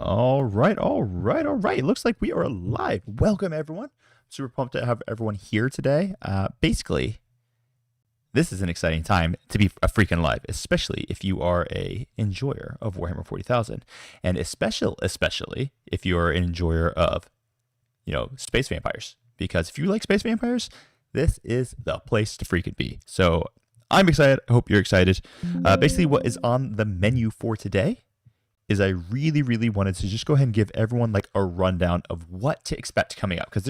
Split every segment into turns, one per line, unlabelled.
All right. It looks like we are live. Welcome, everyone. Super pumped to have everyone here today. Basically, this is an exciting time to be a freaking live, especially if you are a enjoyer of Warhammer 40,000, and especially if you are an enjoyer of, space vampires. Because if you like space vampires, this is the place to freaking be. So I'm excited. I hope you're excited. Basically, what is on the menu for today is I really wanted to just go ahead and give everyone like a rundown of what to expect coming up, because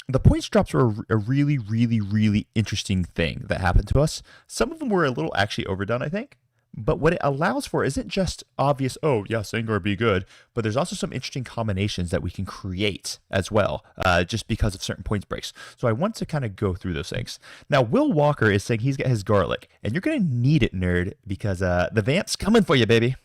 the points drops were a really interesting thing that happened to us. Some of them were a little actually overdone, I think, but what it allows for isn't just obvious, oh yeah, Sanguinor be good, but there's also some interesting combinations that we can create as well, just because of certain points breaks. So I want to kind of go through those things. Now, Will Walker is saying he's got his garlic, and you're going to need it, nerd, because the vamp's coming for you, baby.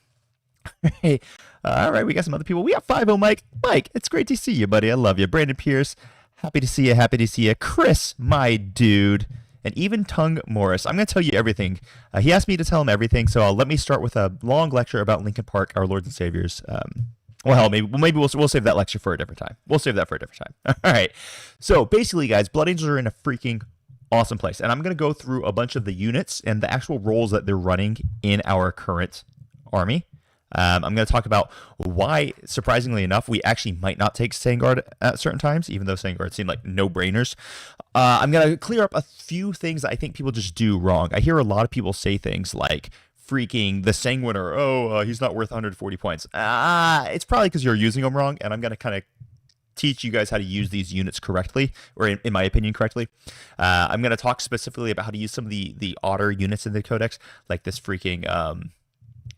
Hey, all right, we got some other people. We got 5-0 Mike. Mike, it's great to see you, buddy. I love you. Brandon Pierce, happy to see you. Chris, my dude. And even Tongue Morris. I'm going to tell you everything. He asked me to tell him everything, so let me start with a long lecture about Lincoln Park, our Lords and Saviors. Well, hell, maybe we'll save that lecture for a different time. All right. So basically, guys, Blood Angels are in a freaking awesome place. And I'm going to go through a bunch of the units and the actual roles that they're running in our current army. I'm going to talk about why, surprisingly enough, we actually might not take Sangard at certain times, even though Sangard seem like no-brainers. I'm going to clear up a few things that I think people just do wrong. I hear a lot of people say things like, freaking the Sanguinor, he's not worth 140 points. It's probably because you're using them wrong, and I'm going to kind of teach you guys how to use these units correctly, or in my opinion, correctly. I'm going to talk specifically about how to use some of the otter units in the Codex, like this freaking...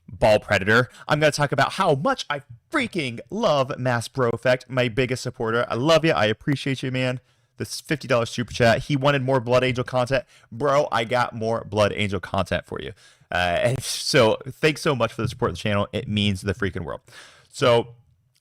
Ball Predator. I'm going to talk about how much I freaking love Mass Bro Effect, my biggest supporter. I love you. I appreciate you, man. This $50 super chat. He wanted more Blood Angel content. Bro, I got more Blood Angel content for you. And so thanks so much for the support of the channel. It means the freaking world. So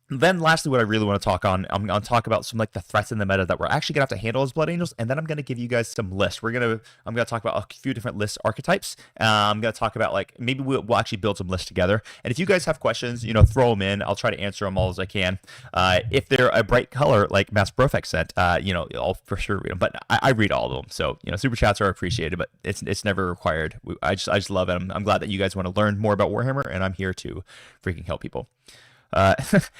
then lastly, what I really want to talk on, I'm going to talk about some like the threats in the meta that we're actually going to have to handle as Blood Angels, and then I'm going to give you guys some lists. I'm going to talk about a few different list archetypes. I'm going to talk about like maybe we'll actually build some lists together. And if you guys have questions, throw them in. I'll try to answer them all as I can. If they're a bright color like Mass Brofek sent, I'll for sure read them. But I read all of them, so super chats are appreciated, but it's never required. I just love it. I'm glad that you guys want to learn more about Warhammer, and I'm here to freaking help people.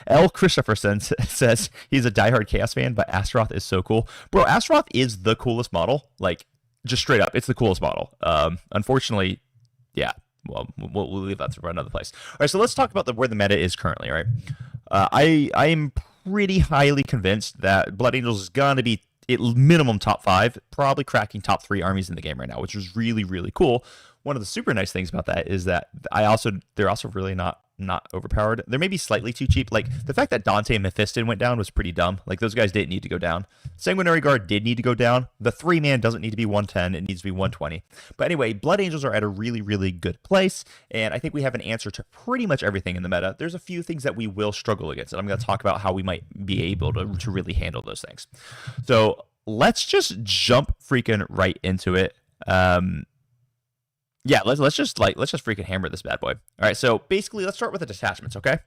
L. Christopherson says he's a diehard Chaos fan, but Astaroth is so cool. Bro, Astaroth is the coolest model. Like, just straight up, it's the coolest model. Unfortunately, yeah, well, we'll leave that for another place. All right, so let's talk about where the meta is currently, all right? I am pretty highly convinced that Blood Angels is going to be at minimum top 5, probably cracking top 3 armies in the game right now, which is really cool. One of the super nice things about that is that they're also really not overpowered. They're maybe slightly too cheap. Like, the fact that Dante and Mephiston went down was pretty dumb. Like, those guys didn't need to go down. Sanguinary Guard did need to go down. The 3-man doesn't need to be 110. It needs to be 120. But anyway, Blood Angels are at a really good place, and I think we have an answer to pretty much everything in the meta. There's a few things that we will struggle against, and I'm going to talk about how we might be able to really handle those things. So let's just jump freaking right into it. Yeah, let's just freaking hammer this bad boy. All right, so basically, let's start with the detachments, okay?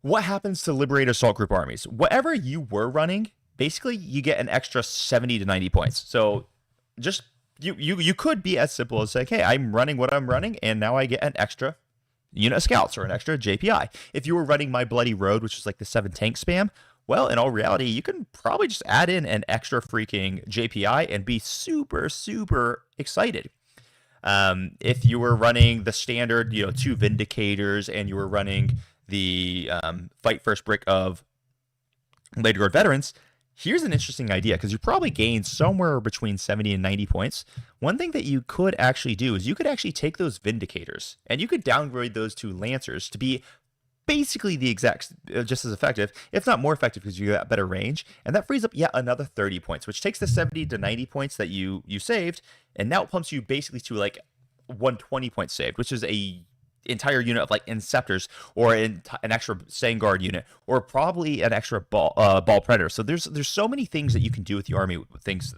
What happens to Liberator Assault Group armies? Whatever you were running, basically, you get an extra 70 to 90 points. So just you could be as simple as saying, hey, I'm running what I'm running, and now I get an extra unit of scouts or an extra JPI. If you were running My Bloody Road, which is like the 7 tank spam, well, in all reality, you can probably just add in an extra freaking JPI and be super excited. If you were running the standard, 2 Vindicators, and you were running the Fight First brick of Later Guard Veterans, here's an interesting idea, because you probably gain somewhere between 70 and 90 points. One thing that you could actually do is you could actually take those Vindicators, and you could downgrade those to Lancers to be basically the exact, just as effective, if not more effective, because you got better range, and that frees up yet another 30 points, which takes the 70 to 90 points that you saved, and now it pumps you basically to like 120 points saved, which is a entire unit of like Inceptors, or an extra Sangard unit, or probably an extra ball Predator. So there's so many things that you can do with your army with things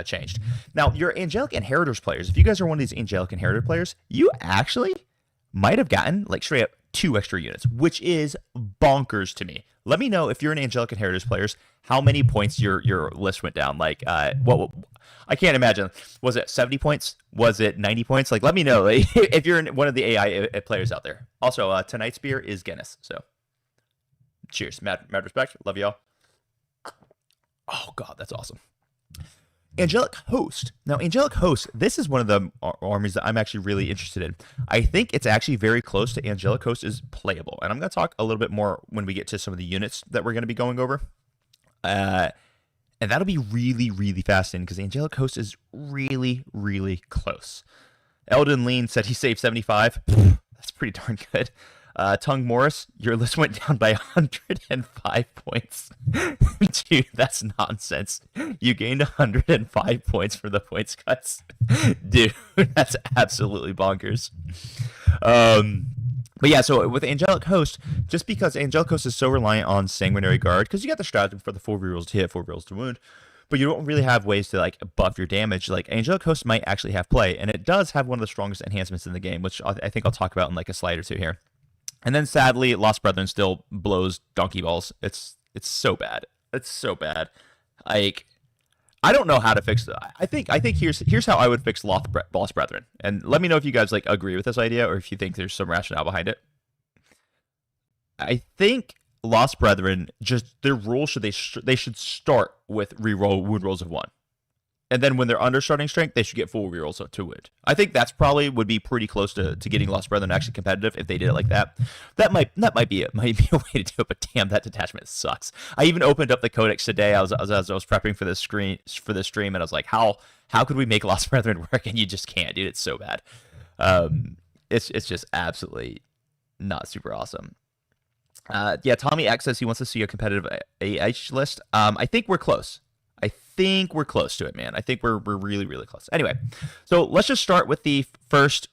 changed. Now, your Angelic Inheritors players, if you guys are one of these Angelic Inheritor players, you actually might have gotten like straight up 2 extra units, which is bonkers to me. Let me know if you're an Angelic Inheritors players, how many points your list went down. Like, what I can't imagine. Was it 70 points? Was it 90 points? Like, let me know if you're one of the AI players out there. Also, tonight's beer is Guinness. So, cheers. Mad respect. Love y'all. Oh, God, that's awesome. Angelic Host. Now, Angelic Host, this is one of the armies that I'm actually really interested in. I think it's actually very close to Angelic Host is playable. And I'm going to talk a little bit more when we get to some of the units that we're going to be going over. And that'll be really, really fascinating because Angelic Host is really, really close. Eldon Lean said he saved 75. That's pretty darn good. Tung Morris, your list went down by 105 points. Dude, that's nonsense. You gained 105 points for the points cuts. Dude, that's absolutely bonkers. But yeah, so with Angelic Host, just because Angelic Host is so reliant on Sanguinary Guard, because you got the stratagem for the 4 rerolls to hit, 4 rerolls to wound, but you don't really have ways to like buff your damage. Like Angelic Host might actually have play, and it does have one of the strongest enhancements in the game, which I think I'll talk about in like a slide or two here. And then sadly, Lost Brethren still blows donkey balls. It's so bad. It's so bad. Like, I don't know how to fix it. I think here's how I would fix Lost Brethren. And let me know if you guys like agree with this idea or if you think there's some rationale behind it. I think Lost Brethren, just their rules they should start with reroll wound rolls of 1. And then when they're under starting strength, they should get full rerolls to wound. I think that's probably would be pretty close to getting Lost Brethren actually competitive if they did it like that. That might be it. Might be a way to do it, but damn, that detachment sucks. I even opened up the codex today. I was prepping for this stream, and I was like, how could we make Lost Brethren work? And you just can't, dude. It's so bad. It's just absolutely not super awesome. Yeah, Tommy X says he wants to see a competitive AH list. I think we're close. I think we're close to it, man. I think we're really, really close. Anyway, so let's just start with the first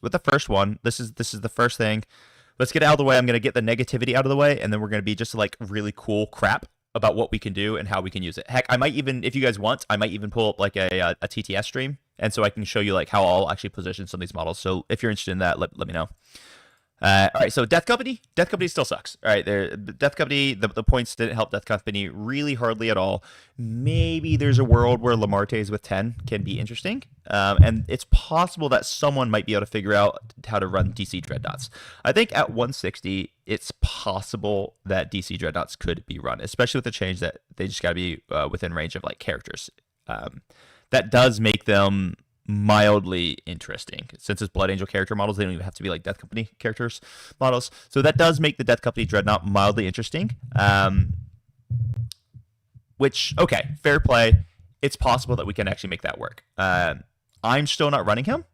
one. This is the first thing. Let's get it out of the way. I'm gonna get the negativity out of the way, and then we're gonna be just like really cool crap about what we can do and how we can use it. Heck, I might even, if you guys want, I might even pull up like a TTS stream, and so I can show you like how I'll actually position some of these models. So if you're interested in that, let me know. All right, so Death Company still sucks. All right, Death Company, the points didn't help Death Company really hardly at all. Maybe there's a world where Lamarte's with 10 can be interesting, and it's possible that someone might be able to figure out how to run DC Dreadnoughts. I think at 160, it's possible that DC Dreadnoughts could be run, especially with the change that they just got to be within range of like characters. That does make them mildly interesting. Since it's Blood Angel character models, they don't even have to be like Death Company characters models. So that does make the Death Company Dreadnought mildly interesting. Which, okay, fair play. It's possible that we can actually make that work. I'm still not running him.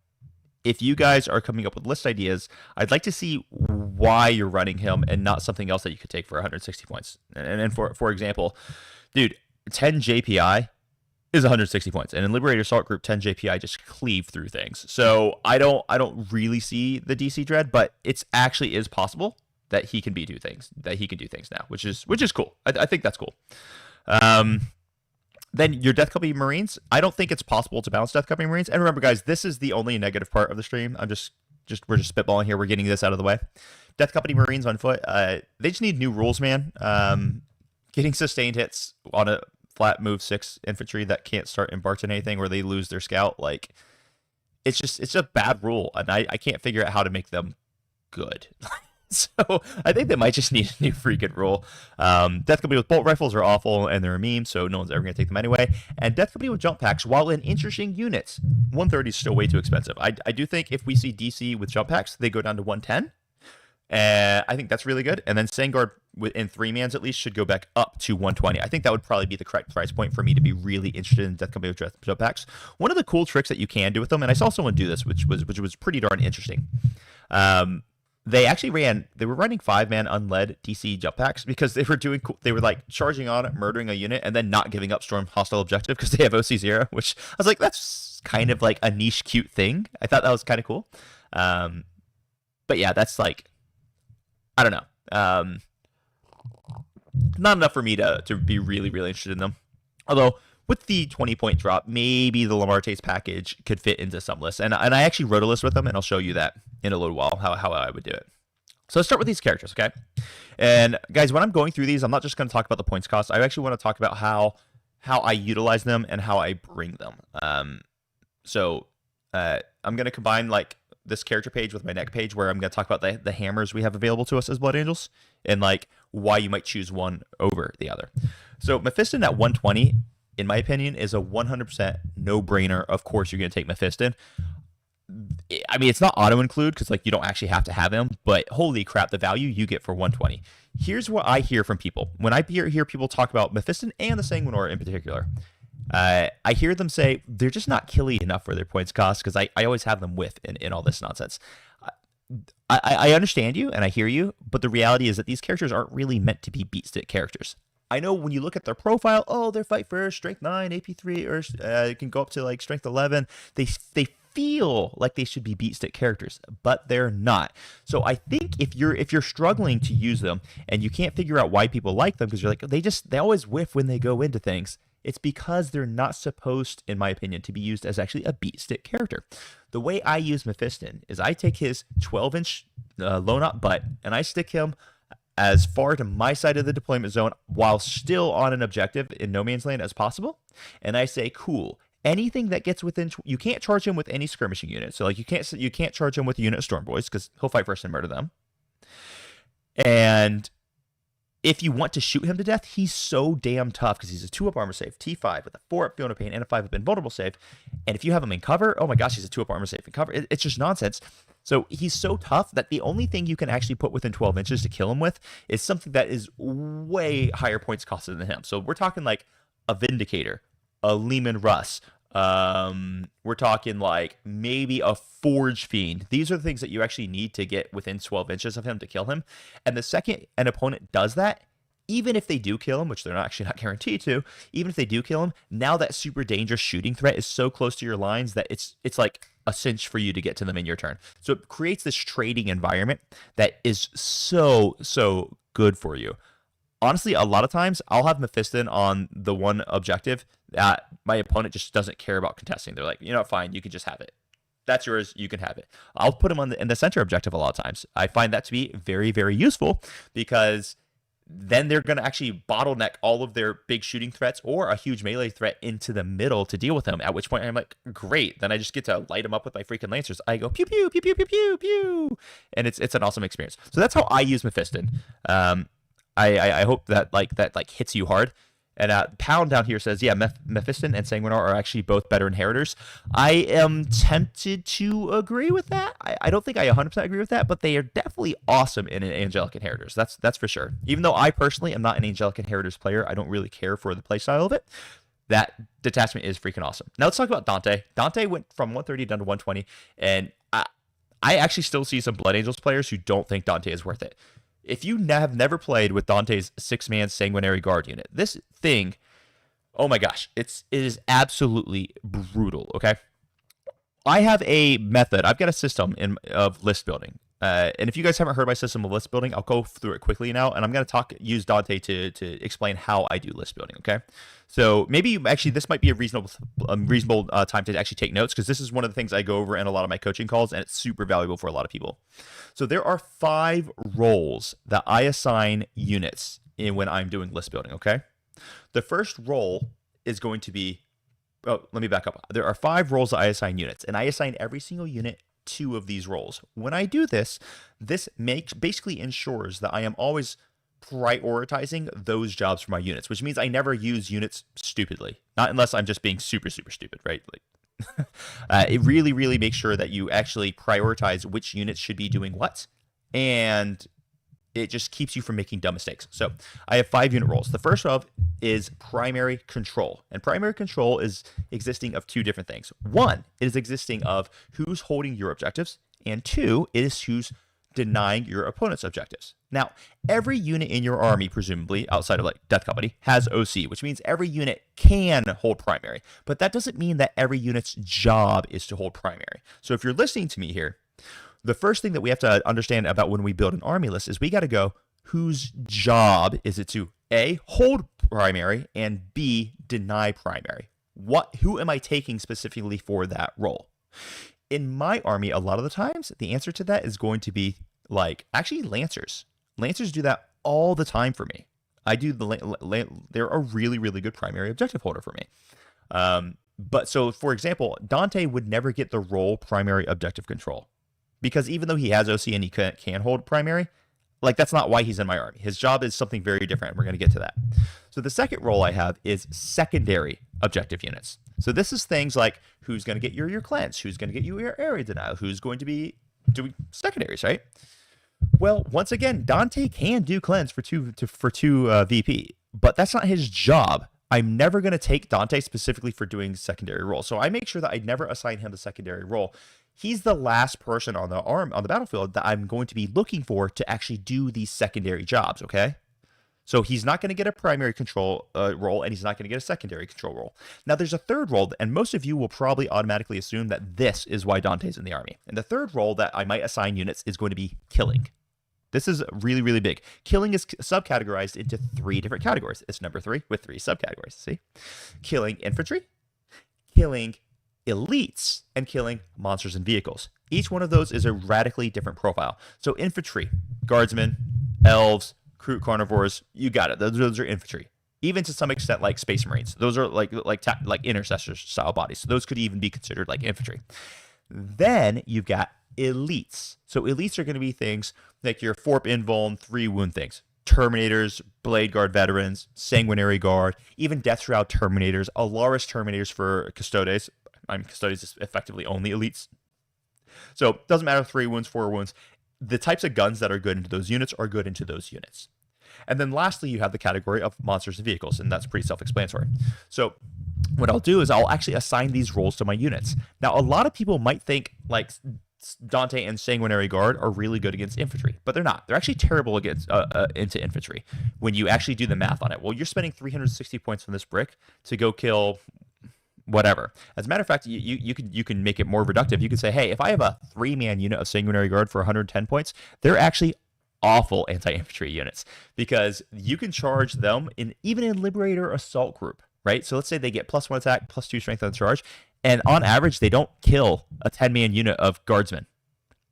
If you guys are coming up with list ideas, I'd like to see why you're running him and not something else that you could take for 160 points. And for example, dude, 10 JPI is 160 points, and in Liberator Assault Group, 10 JPI just cleave through things. So I don't really see the DC Dread, but it's actually is possible that he can do things now, which is cool. I think that's cool. Then your Death Company Marines, I don't think it's possible to balance Death Company Marines. And remember, guys, this is the only negative part of the stream. We're just spitballing here. We're getting this out of the way. Death Company Marines on foot, they just need new rules, man. Getting sustained hits on a flat move 6 infantry that can't start embarked in anything where they lose their scout, like it's a bad rule, and I can't figure out how to make them good. So I think they might just need a new freaking rule. Death Company with bolt rifles are awful, and they're a meme, so no one's ever going to take them anyway. And Death Company with jump packs, while in interesting units, 130 is still way too expensive. I do think if we see DC with jump packs, they go down to 110. I think that's really good. And then Sangard in 3-mans at least should go back up to 120. I think that would probably be the correct price point for me to be really interested in Death Company with jump packs. One of the cool tricks that you can do with them, and I saw someone do this, which was pretty darn interesting. They were running 5-man unled DC jump packs because they were like charging on it, murdering a unit, and then not giving up storm hostile objective because they have OC0, which I was like, that's kind of like a niche cute thing. I thought that was kind of cool. But yeah, that's like, I don't know. Not enough for me to be really, really interested in them. Although, with the 20-point drop, maybe the Lamarte's package could fit into some lists. And I actually wrote a list with them, and I'll show you that in a little while, how I would do it. So let's start with these characters, okay? And guys, when I'm going through these, I'm not just going to talk about the points cost. I actually want to talk about how I utilize them and how I bring them. So I'm going to combine like this character page with my neck page, where I'm going to talk about the hammers we have available to us as Blood Angels and like why you might choose one over the other. So Mephiston at 120, in my opinion, is a 100% no-brainer. Of course, you're going to take Mephiston. I mean, it's not auto-include because like you don't actually have to have him, but holy crap, the value you get for 120. Here's what I hear from people. When I hear people talk about Mephiston and the Sanguinor in particular, I hear them say they're just not killy enough for their points cost, because I always have them with in all this nonsense. I understand you and I hear you, but the reality is that these characters aren't really meant to be beat stick characters. I know when you look at their profile, oh, they're fight first, strength 9, AP 3, or it can go up to like strength 11. They feel like they should be beat stick characters, but they're not. So I think if you're struggling to use them and you can't figure out why people like them, because you're like they always whiff when they go into things, it's because they're not supposed, in my opinion, to be used as actually a beat stick character. The way I use Mephiston is I take his 12-inch low-knot butt and I stick him as far to my side of the deployment zone while still on an objective in no man's land as possible. And I say, cool, anything that gets within, you can't charge him with any skirmishing unit. So like you can't charge him with a unit of Storm Boys because he'll fight first and murder them. And if you want to shoot him to death, he's so damn tough because he's a 2-up armor save, T5 with a 4-up Fiona Pain and a 5-up invulnerable save. And if you have him in cover, oh my gosh, he's a 2-up armor save in cover. It's just nonsense. So he's so tough that the only thing you can actually put within 12 inches to kill him with is something that is way higher points costed than him. So we're talking like a Vindicator, a Lehman Russ. We're talking like maybe a Forge Fiend. These are the things that you actually need to get within 12 inches of him to kill him. And the second an opponent does that, even if they do kill him, which they're actually not guaranteed to, even if they do kill him, now that super dangerous shooting threat is so close to your lines that it's like a cinch for you to get to them in your turn. So it creates this trading environment that is so good for you. Honestly, a lot of times I'll have Mephiston on the one objective that my opponent just doesn't care about contesting. They're like, you know, fine, you can just have it. That's yours. You can have it. I'll put him in the center objective a lot of times. I find that to be very, very useful because then they're going to actually bottleneck all of their big shooting threats or a huge melee threat into the middle to deal with them, at which point I'm like, great. Then I just get to light them up with my freaking Lancers. I go pew, pew, pew, pew, pew, pew, pew. And it's an awesome experience. So that's how I use Mephiston. I hope that hits you hard. And Pound down here says, yeah, Mephiston and Sanguinor are actually both better inheritors. I am tempted to agree with that. I don't think I 100% agree with that, but they are definitely awesome in Angelic Inheritors. That's for sure. Even though I personally am not an Angelic Inheritors player, I don't really care for the playstyle of it. That detachment is freaking awesome. Now let's talk about Dante. Dante went from 130 down to 120, and I actually still see some Blood Angels players who don't think Dante is worth it. If you have never played with Dante's 6-man Sanguinary Guard unit, this thing, oh my gosh, it is absolutely brutal, okay? I have a method. I've got a system of list building. And if you guys haven't heard my system of list building, I'll go through it quickly now, and I'm going to use Dante to explain how I do list building, okay? So maybe actually this might be a reasonable time to actually take notes, because this is one of the things I go over in a lot of my coaching calls, and it's super valuable for a lot of people. So there are 5 roles that I assign units when I'm doing list building, okay? The first role is going to be, oh, let me back up. There are 5 roles that I assign units, and I assign every single unit 2 of these roles. When I do this basically ensures that I am always prioritizing those jobs for my units, which means I never use units stupidly. Not unless I'm just being super, super stupid, right? Like, it really, really makes sure that you actually prioritize which units should be doing what, and it just keeps you from making dumb mistakes. So I have 5 unit roles. The first of is primary control. And primary control is existing of 2 different things. 1, it is existing of who's holding your objectives. And 2, it is who's denying your opponent's objectives. Now, every unit in your army, presumably, outside of like Death Company, has OC, which means every unit can hold primary. But that doesn't mean that every unit's job is to hold primary. So if you're listening to me here, the first thing that we have to understand about when we build an army list is we got to go, whose job is it to A, hold primary, and B, deny primary? Who am I taking specifically for that role? In my army, a lot of the times, the answer to that is going to be like actually Lancers. Lancers do that all the time for me. I do they're a really, really good primary objective holder for me. But so, for example, Dante would never get the role primary objective control because even though he has OC and he can hold primary, like that's not why he's in my army. His job is something very different. We're going to get to that. So the second role I have is secondary objective units. So this is things like who's going to get your cleanse, who's going to get you your area denial, who's going to be doing secondaries, right? Well, once again, Dante can do cleanse for two VP, but that's not his job. I'm never going to take Dante specifically for doing secondary role. So I make sure that I never assign him the secondary role. He's the last person on the battlefield that I'm going to be looking for to actually do these secondary jobs, okay? So he's not going to get a primary control role, and he's not going to get a secondary control role. Now, there's a third role, and most of you will probably automatically assume that this is why Dante's in the army. And the third role that I might assign units is going to be killing. This is really, really big. Killing is subcategorized into 3 different categories. It's number 3 with 3 subcategories. See? Killing infantry, killing elites, and killing monsters and vehicles. Each one of those is a radically different profile. So infantry, guardsmen, elves, crew carnivores, you got it. Those are infantry. Even to some extent, like Space Marines. Those are like intercessors style bodies. So those could even be considered like infantry. Then you've got elites. So elites are going to be things like your Forp Invuln 3 wound things. Terminators, Blade Guard veterans, Sanguinary Guard, even Death Shroud Terminators, Alaris Terminators for Custodes. Custodes is effectively only elites. So it doesn't matter 3 wounds, 4 wounds. The types of guns that are good into those units are good into those units. And then lastly, you have the category of monsters and vehicles, and that's pretty self-explanatory. So what I'll do is I'll actually assign these roles to my units. Now, a lot of people might think like Dante and Sanguinary Guard are really good against infantry, but they're not. They're actually terrible against into infantry when you actually do the math on it. Well, you're spending 360 points from this brick to go kill whatever. As a matter of fact, you can make it more reductive. You can say, hey, if I have a 3-man unit of Sanguinary Guard for 110 points, they're actually awful anti-infantry units because you can charge them even in Liberator Assault Group, right? So let's say they get +1 attack, +2 strength on charge, and on average, they don't kill a 10-man unit of guardsmen,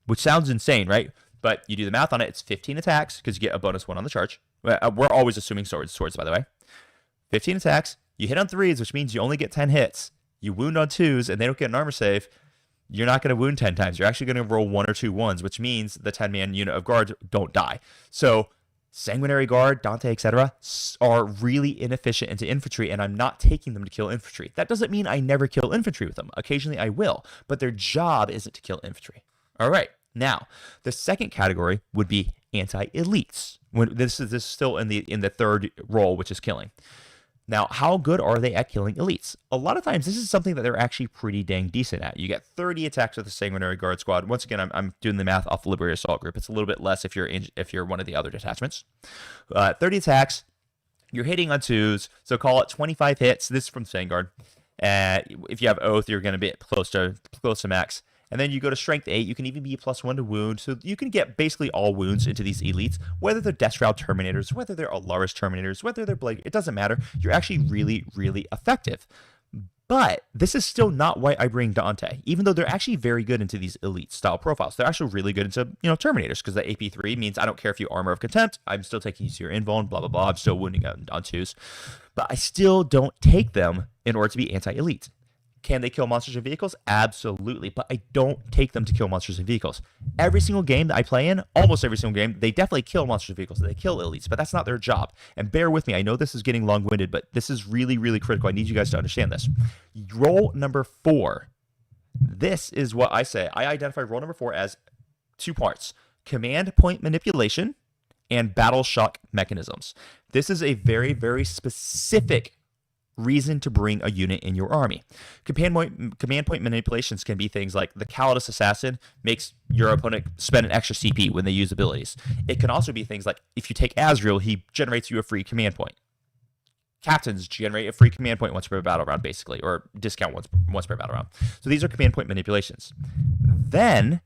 which sounds insane, right? But you do the math on it, it's 15 attacks because you get a bonus 1 on the charge. We're always assuming swords, by the way. 15 attacks, you hit on 3s, which means you only get 10 hits. You wound on 2s, and they don't get an armor save. You're not going to wound 10 times. You're actually going to roll 1 or 2 1s, which means the 10-man unit of guards don't die. So Sanguinary Guard, Dante, etc. are really inefficient into infantry, and I'm not taking them to kill infantry. That doesn't mean I never kill infantry with them. Occasionally I will, but their job isn't to kill infantry. All right, now the second category would be anti-elites. This is still in the third role, which is killing. Now, how good are they at killing elites? A lot of times, this is something that they're actually pretty dang decent at. You get 30 attacks with the Sanguinary Guard squad. Once again, I'm doing the math off the Liberator Assault Group. It's a little bit less if you're one of the other detachments. 30 attacks. You're hitting on 2s, so call it 25 hits. This is from Vanguard. If you have Oath, you're going to be close to max. And then you go to Strength 8. You can even be +1 to wound. So you can get basically all wounds into these elites, whether they're Death Shroud Terminators, whether they're Alaris Terminators, whether they're Blade. It doesn't matter. You're actually really, really effective. But this is still not why I bring Dante, even though they're actually very good into these elite style profiles. They're actually really good into, Terminators, because the AP3 means I don't care if you Armor of Contempt. I'm still taking you to your invuln, blah, blah, blah. I'm still wounding on 2s. But I still don't take them in order to be anti-elite. Can they kill monsters and vehicles? Absolutely, but I don't take them to kill monsters and vehicles. Every single game that I play in, almost every single game, they definitely kill monsters and vehicles. They kill elites, but that's not their job. And bear with me, I know this is getting long-winded, but this is really, really critical. I need you guys to understand this. Role number 4. This is what I say. I identify role number 4 as 2 parts. Command point manipulation and Battleshock mechanisms. This is a very, very specific reason to bring a unit in your army. Command point manipulations can be things like the Calidus Assassin makes your opponent spend an extra CP when they use abilities. It can also be things like if you take Azrael, he generates you a free command point. Captains generate a free command point once per battle round, basically, or discount once per battle round. So these are command point manipulations. Then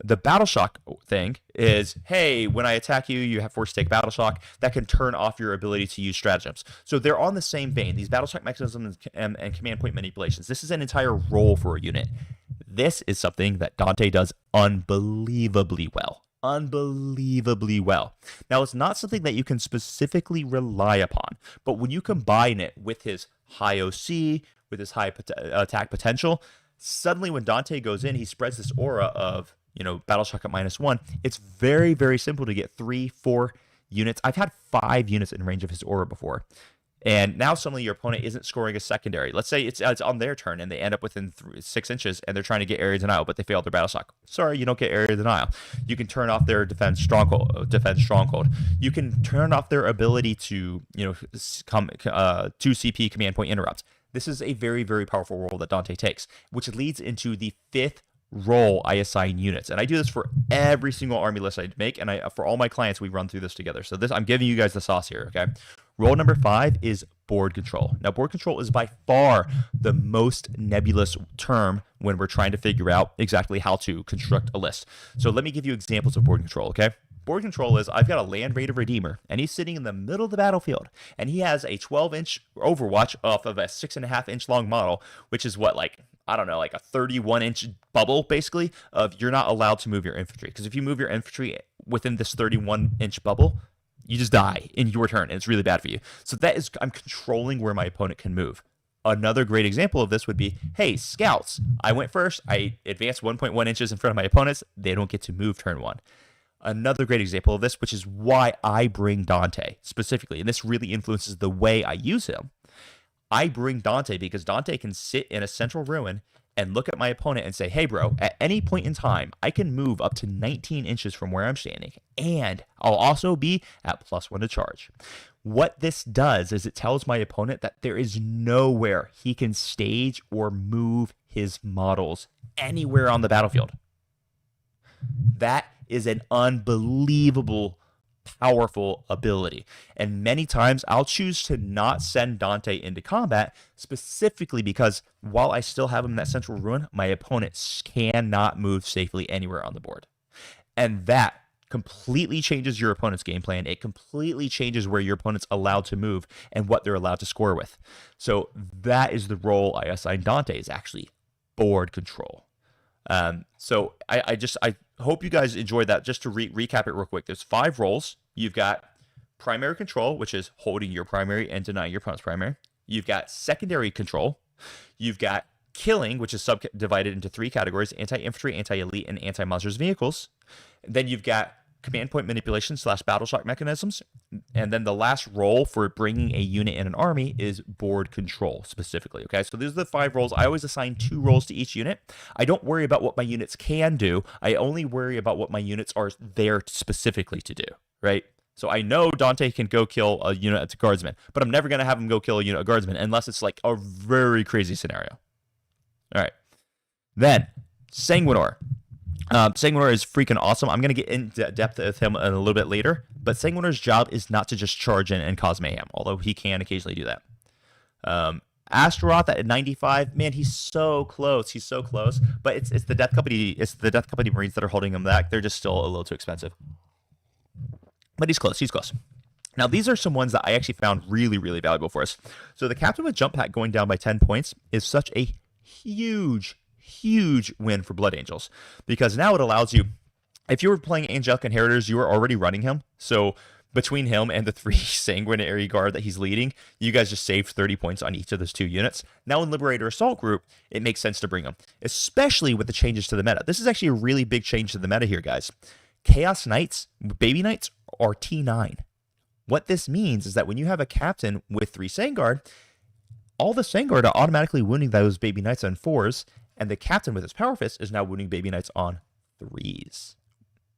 the Battleshock thing is, hey, when I attack you, you have force take Battleshock. That can turn off your ability to use stratagems. So they're on the same vein, these Battleshock mechanisms and command point manipulations. This is an entire role for a unit. This is something that Dante does unbelievably well. unbelievably well. Now, it's not something that you can specifically rely upon, but when you combine it with his high OC, with his high attack potential, suddenly when Dante goes in, he spreads this aura of, Battleshock at -1. It's very, very simple to get 3, 4 units. I've had 5 units in range of his aura before. And now suddenly your opponent isn't scoring a secondary. Let's say it's on their turn and they end up within 6 inches and they're trying to get area denial, but they failed their Battleshock. Sorry, you don't get area denial. You can turn off their defense stronghold. You can turn off their ability to, come 2 CP command point interrupt. This is a very, very powerful role that Dante takes, which leads into the 5th role I assign units. And I do this for every single army list I make, and for all my clients, we run through this together. So I'm giving you guys the sauce here, okay? Role number 5 is board control. Now, board control is by far the most nebulous term when we're trying to figure out exactly how to construct a list. So let me give you examples of board control, okay? Board control is, I've got a Land Raider Redeemer, and he's sitting in the middle of the battlefield, and he has a 12-inch Overwatch off of a 6.5-inch long model, which is what, like a 31-inch bubble, basically, of you're not allowed to move your infantry. Because if you move your infantry within this 31-inch bubble, you just die in your turn, and it's really bad for you. So I'm controlling where my opponent can move. Another great example of this would be, hey, scouts, I went first, I advanced 1.1 inches in front of my opponents, they don't get to move turn 1. Another great example of this, which is why I bring Dante specifically, and this really influences the way I use him. I bring Dante because Dante can sit in a central ruin and look at my opponent and say, hey, bro, at any point in time, I can move up to 19 inches from where I'm standing, and I'll also be at +1 to charge. What this does is it tells my opponent that there is nowhere he can stage or move his models anywhere on the battlefield. That is an unbelievable powerful ability. And many times I'll choose to not send Dante into combat specifically because while I still have him in that central ruin, my opponent cannot move safely anywhere on the board. And that completely changes your opponent's game plan. It completely changes where your opponent's allowed to move and what they're allowed to score with. So that is the role I assign Dante, is actually board control. So I hope you guys enjoyed that. Just to recap it real quick, there's 5 roles. You've got primary control, which is holding your primary and denying your opponent's primary. You've got secondary control. You've got killing, which is subdivided into 3 categories: anti-infantry, anti-elite, and anti-monsters vehicles. Then you've got command point manipulation / Battleshock mechanisms. And then the last role for bringing a unit in an army is board control specifically. Okay, so these are the 5 roles. I always assign 2 roles to each unit. I don't worry about what my units can do. I only worry about what my units are there specifically to do, right? So I know Dante can go kill a unit as a guardsman, but I'm never going to have him go kill a unit of guardsmen unless it's like a very crazy scenario. All right. Then, Sanguinor. Sanguinor is freaking awesome. I'm going to get in depth with him a little bit later, but Sanguinor's job is not to just charge in and cause mayhem, although he can occasionally do that. Astaroth at 95, man, he's so close. He's so close, but it's the Death Company. It's the Death Company Marines that are holding him back. They're just still a little too expensive, but he's close. He's close. Now, these are some ones that I actually found really, really valuable for us. So the Captain with Jump Pack going down by 10 points is such a huge win for Blood Angels, because now it allows you, if you were playing Angelic Inheritors, you were already running him. So between him and the 3 Sanguinary Guard that he's leading, you guys just saved 30 points on each of those 2 units. Now in Liberator Assault Group, it makes sense to bring them, especially with the changes to the meta. This is actually a really big change to the meta here, guys. Chaos Knights, Baby Knights, are T9. What this means is that when you have a captain with 3 Sangard, all the Sangard are automatically wounding those Baby Knights on 4s, and the captain with his Power Fist is now wounding Baby Knights on 3s.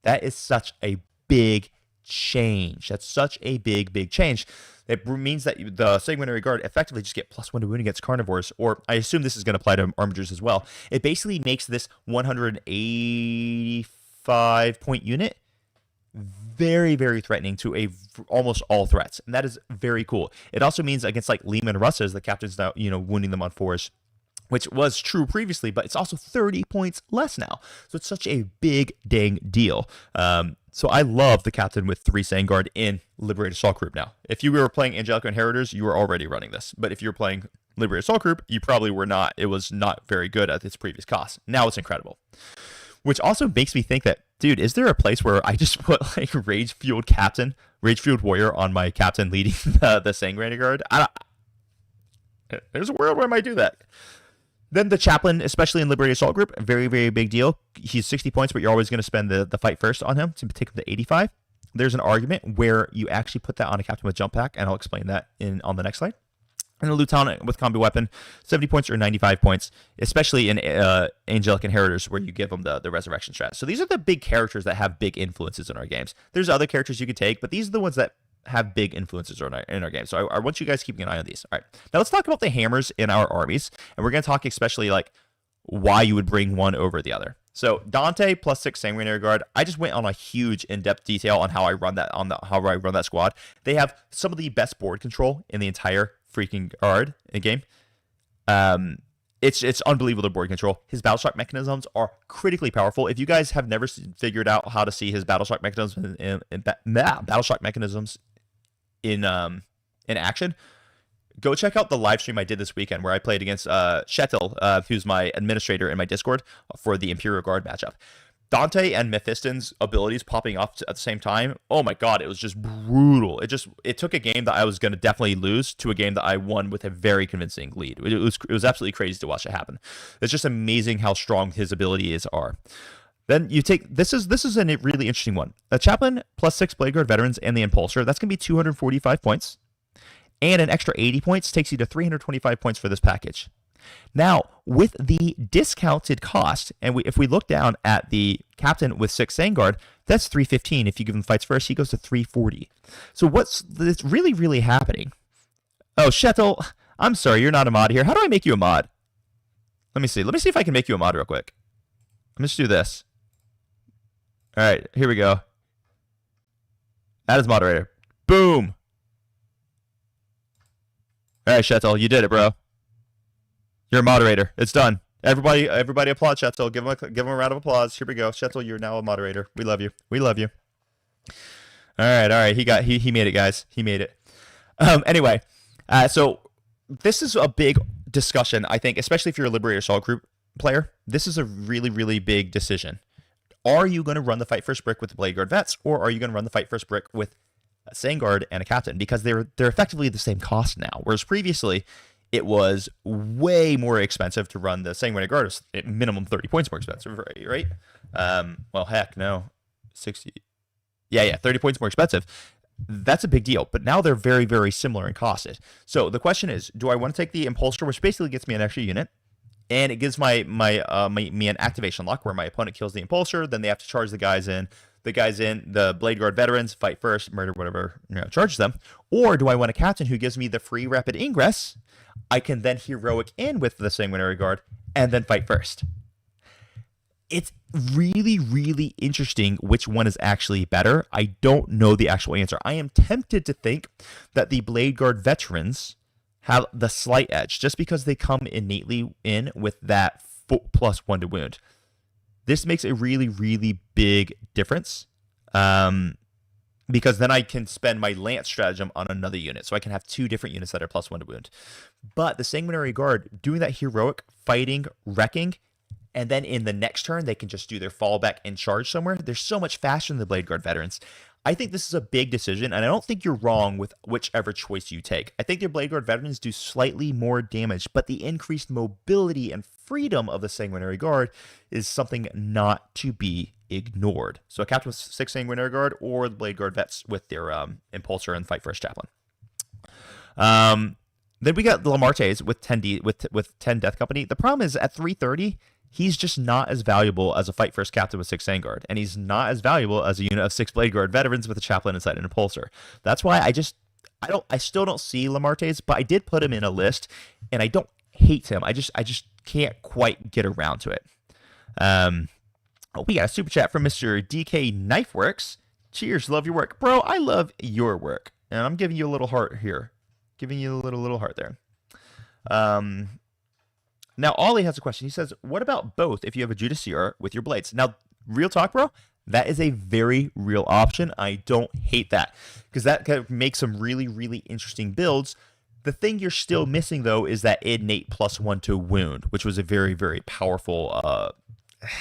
That is such a big change. That's such a big change. It means that the Sanguinary Guard effectively just get +1 to wound against carnivores, or I assume this is going to apply to armigers as well. It basically makes this 185-point unit very threatening to almost all threats, and that is very cool. It also means against like Lehman Russes, the captain's now wounding them on 4s, which was true previously, but it's also 30 points less now. So it's such a big dang deal. So I love the captain with 3 Sangard in Liberated Assault Group now. If you were playing Angelic Inheritors, you were already running this. But if you're playing Liberated Assault Group, you probably were not. It was not very good at its previous cost. Now it's incredible. Which also makes me think that, dude, is there a place where I just put like Rage Fueled Warrior on my captain leading the Sanguinor Guard? There's a world where I might do that. Then the chaplain, especially in Liberated Assault Group, very, very big deal. He's 60 points, but you're always going to spend the fight first on him to take him to 85. There's an argument where you actually put that on a captain with jump pack, and I'll explain that on the next slide. And a lieutenant with combat weapon, 70 points or 95 points, especially in Angelic Inheritors, where you give them the resurrection strat. So these are the big characters that have big influences in our games. There's other characters you could take, but these are the ones that have big influences in our game. So I want you guys keeping an eye on these. All right, now let's talk about the hammers in our armies, and we're going to talk especially like why you would bring one over the other. So Dante plus 6 Sanguinary Guard. I just went on a huge in-depth detail on how I run that squad. They have some of the best board control in the entire freaking guard in game. It's unbelievable, the board control. His Battleshock mechanisms are critically powerful. If you guys have never figured out how to see his Battleshock mechanisms in action, go check out the live stream I did this weekend where I played against Shetil, who's my administrator in my Discord for the Imperial Guard matchup. Dante and Mephiston's abilities popping off at the same time, oh my god, it was just brutal. It took a game that I was going to definitely lose to a game that I won with a very convincing lead. It was absolutely crazy to watch it happen. It's just amazing how strong his abilities are. Then you take, this is a really interesting one. A Chaplain plus 6 Blade Guard Veterans and the Impulsor, that's going to be 245 points. And an extra 80 points takes you to 325 points for this package. Now, with the discounted cost, and if we look down at the captain with 6 Sangard, that's 315. If you give him fights first, he goes to 340. So what's really, really happening? Oh, Shetil, I'm sorry, you're not a mod here. How do I make you a mod? Let me see. Let me see if I can make you a mod real quick. Let me just do this. All right, here we go. Add as moderator. Boom. All right, Shetil, you did it, bro. You're a moderator. It's done. Everybody applaud Shetil. Give him a round of applause. Here we go. Shetil, you're now a moderator. We love you. We love you. All right. He made it, guys. He made it. Anyway, so this is a big discussion, I think, especially if you're a Liberator Assault Group player. This is a really, really big decision. Are you going to run the Fight First brick with the Blade Guard Vets, or are you going to run the Fight First brick with a Sangard and a Captain? Because they're effectively the same cost now, whereas previously it was way more expensive to run the Sanguinary Guard, at minimum 30 points more expensive, right? Well, heck, no, 60. Yeah, 30 points more expensive. That's a big deal, but now they're very, very similar in cost. So the question is, do I want to take the Impulsor, which basically gets me an extra unit, and it gives me an activation lock where my opponent kills the Impulsor, then they have to charge the guys in. The Blade Guard Veterans fight first, murder whatever, charges them. Or do I want a captain who gives me the free rapid ingress? I can then heroic in with the Sanguinary Guard and then fight first. It's really, really interesting which one is actually better. I don't know the actual answer. I am tempted to think that the Blade Guard Veterans have the slight edge just because they come innately in with that +1 to wound. This makes a really, really big difference because then I can spend my Lance stratagem on another unit. So I can have 2 different units that are +1 to wound. But the Sanguinary Guard, doing that heroic, fighting, wrecking, and then in the next turn, they can just do their fallback and charge somewhere. They're so much faster than the Blade Guard Veterans. I think this is a big decision, and I don't think you're wrong with whichever choice you take. I think your Blade Guard Veterans do slightly more damage, but the increased mobility and freedom of the Sanguinary Guard is something not to be ignored. So a captain with 6 Sanguinary Guard or the Blade Guard Vets with their Impulsor and Fight First Chaplain. Then we got the Lamartes with 10 Death Company. The problem is at 330, he's just not as valuable as a Fight First Captain with 6 Sangard, and he's not as valuable as a unit of 6 Blade Guard Veterans with a Chaplain inside an Impulsor. That's why I still don't see Lamartes, but I did put him in a list, and I don't hate him. I just can't quite get around to it. We got a super chat from Mr. DK Knifeworks. Cheers, love your work. Bro, I love your work, and I'm giving you a little heart here. Giving you a little heart there. Now, Ollie has a question. He says, what about both if you have a Judicature with your blades? Now, real talk, bro, that is a very real option. I don't hate that because that can make some really, really interesting builds. The thing you're still missing, though, is that innate +1 to wound, which was a very, very powerful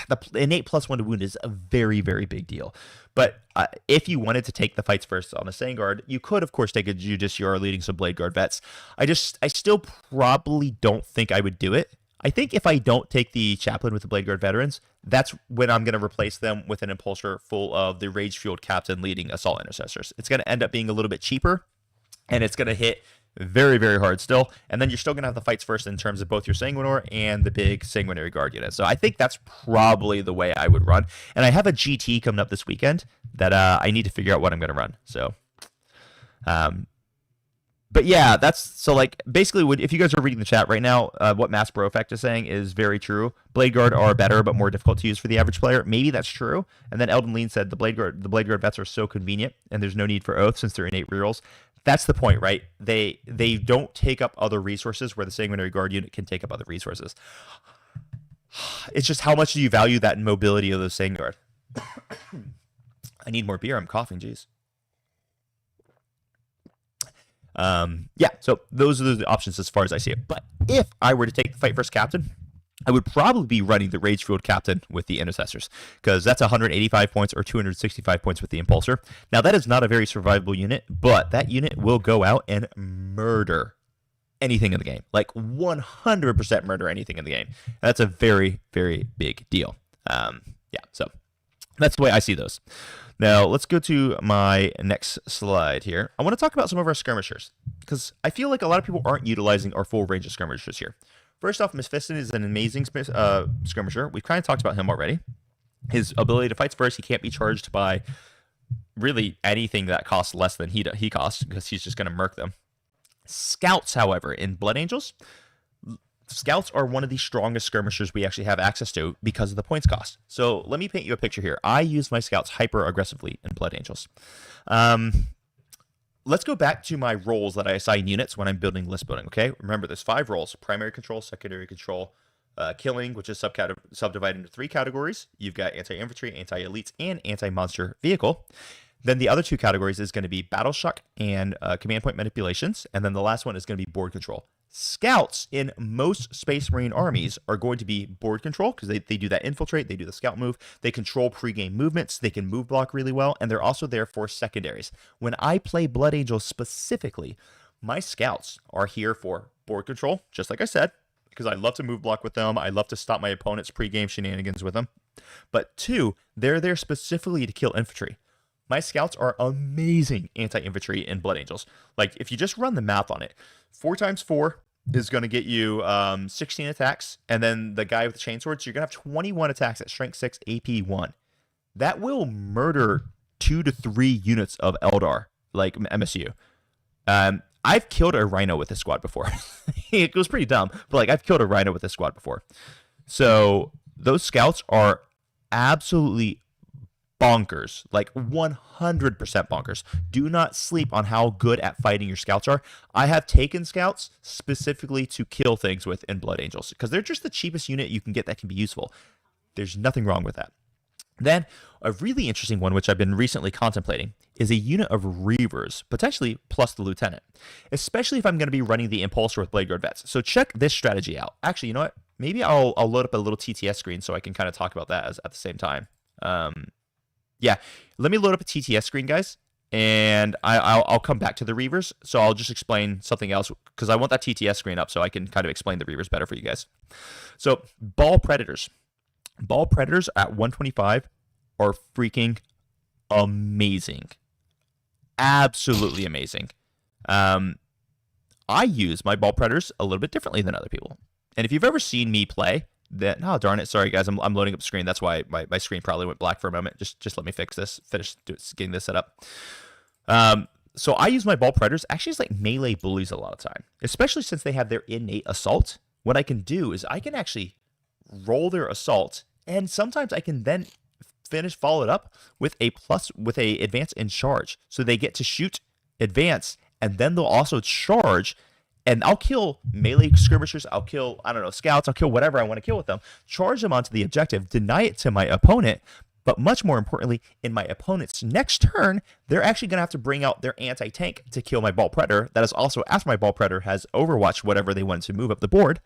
the innate +1 to wound is a very, very big deal. But if you wanted to take the fights first on the Sandguard, you could, of course, take a Justiciar leading some Blade Guard vets. I still probably don't think I would do it. I think if I don't take the Chaplain with the Blade Guard veterans, that's when I'm going to replace them with an Impulsor full of the Rage-Fueled Captain leading Assault Intercessors. It's going to end up being a little bit cheaper, and it's going to hit very, very hard still. And then you're still going to have the fights first in terms of both your Sanguinor and the big Sanguinary Guard unit. So I think that's probably the way I would run. And I have a GT coming up this weekend that I need to figure out what I'm going to run. So, but yeah, that's so like basically if you guys are reading the chat right now, what Mass Bro Effect is saying is very true. Blade Guard are better but more difficult to use for the average player. Maybe that's true. And then Elden Lean said the Blade Guard vets are so convenient and there's no need for Oath since they're innate rerolls. That's the point, right? They don't take up other resources where the Sanguinary Guard unit can take up other resources. It's just how much do you value that mobility of the Sanguard? I need more beer. I'm coughing. Jeez. Yeah, so those are the options as far as I see it. But if I were to take the Fight First Captain, I would probably be running the Rage-Fueled Captain with the Intercessors, because that's 185 points or 265 points with the Impulsor. Now, that is not a very survivable unit, but that unit will go out and murder anything in the game. Like 100% murder anything in the game. And that's a very, very big deal. Yeah, so that's the way I see those. Now, let's go to my next slide here. I want to talk about some of our skirmishers, because I feel like a lot of people aren't utilizing our full range of skirmishers here. First off, Mephiston is an amazing skirmisher. We've kind of talked about him already. His ability to fight first, he can't be charged by really anything that costs less than he costs, because he's just going to murk them. Scouts, however, in Blood Angels, Scouts are one of the strongest skirmishers we actually have access to because of the points cost. So let me paint you a picture here. I use my Scouts hyper aggressively in Blood Angels. Let's go back to my roles that I assign units when I'm building list building, okay? Remember, there's 5 roles: primary control, secondary control, killing, which is subdivided into 3 categories. You've got anti-infantry, anti-elites, and anti-monster vehicle. Then the other 2 categories is going to be Battleshock and command point manipulations. And then the last one is going to be board control. Scouts in most Space Marine armies are going to be board control, because they do that infiltrate, they do the scout move, they control pre-game movements, they can move block really well, and they're also there for secondaries. When I play Blood Angels specifically, my Scouts are here for board control, just like I said, because I love to move block with them, I love to stop my opponent's pre-game shenanigans with them. But 2, they're there specifically to kill infantry. My Scouts are amazing anti-infantry in Blood Angels. Like, if you just run the math on it, 4 times 4 is going to get you 16 attacks, and then the guy with the chainswords, you're going to have 21 attacks at strength 6, AP 1. That will murder 2 to 3 units of Eldar, like MSU. I've killed a Rhino with this squad before. It was pretty dumb, but like I've killed a Rhino with this squad before. So those Scouts are absolutely bonkers, like 100% bonkers. Do not sleep on how good at fighting your Scouts are. I have taken Scouts specifically to kill things with in Blood Angels, because they're just the cheapest unit you can get that can be useful. There's nothing wrong with that. Then, a really interesting one, which I've been recently contemplating, is a unit of Reavers, potentially plus the Lieutenant, especially if I'm going to be running the Impulsor with Blade Guard vets. So check this strategy out. Actually, you know what? Maybe I'll load up a little TTS screen so I can kind of talk about that at the same time. Yeah, let me load up a TTS screen, guys, and I'll come back to the Reavers. So I'll just explain something else, because I want that TTS screen up so I can kind of explain the Reavers better for you guys. So Ball Predators. Ball Predators at 125 are freaking amazing. Absolutely amazing. I use my Ball Predators a little bit differently than other people. And if you've ever seen me play, oh, darn it. Sorry, guys. I'm loading up the screen. That's why my screen probably went black for a moment. Just let me fix this. Finish getting this set up. So I use my Ball Predators actually as like melee bullies a lot of time, especially since they have their innate assault. What I can do is I can actually roll their assault, and sometimes I can then follow it up with a advance and charge. So they get to shoot, advance, and then they'll also charge. And I'll kill melee skirmishers, I'll kill, I don't know, scouts, I'll kill whatever I want to kill with them, charge them onto the objective, deny it to my opponent, but much more importantly, in my opponent's next turn, they're actually going to have to bring out their anti-tank to kill my Ball Predator. That is also after my Ball Predator has overwatched whatever they want to move up the board.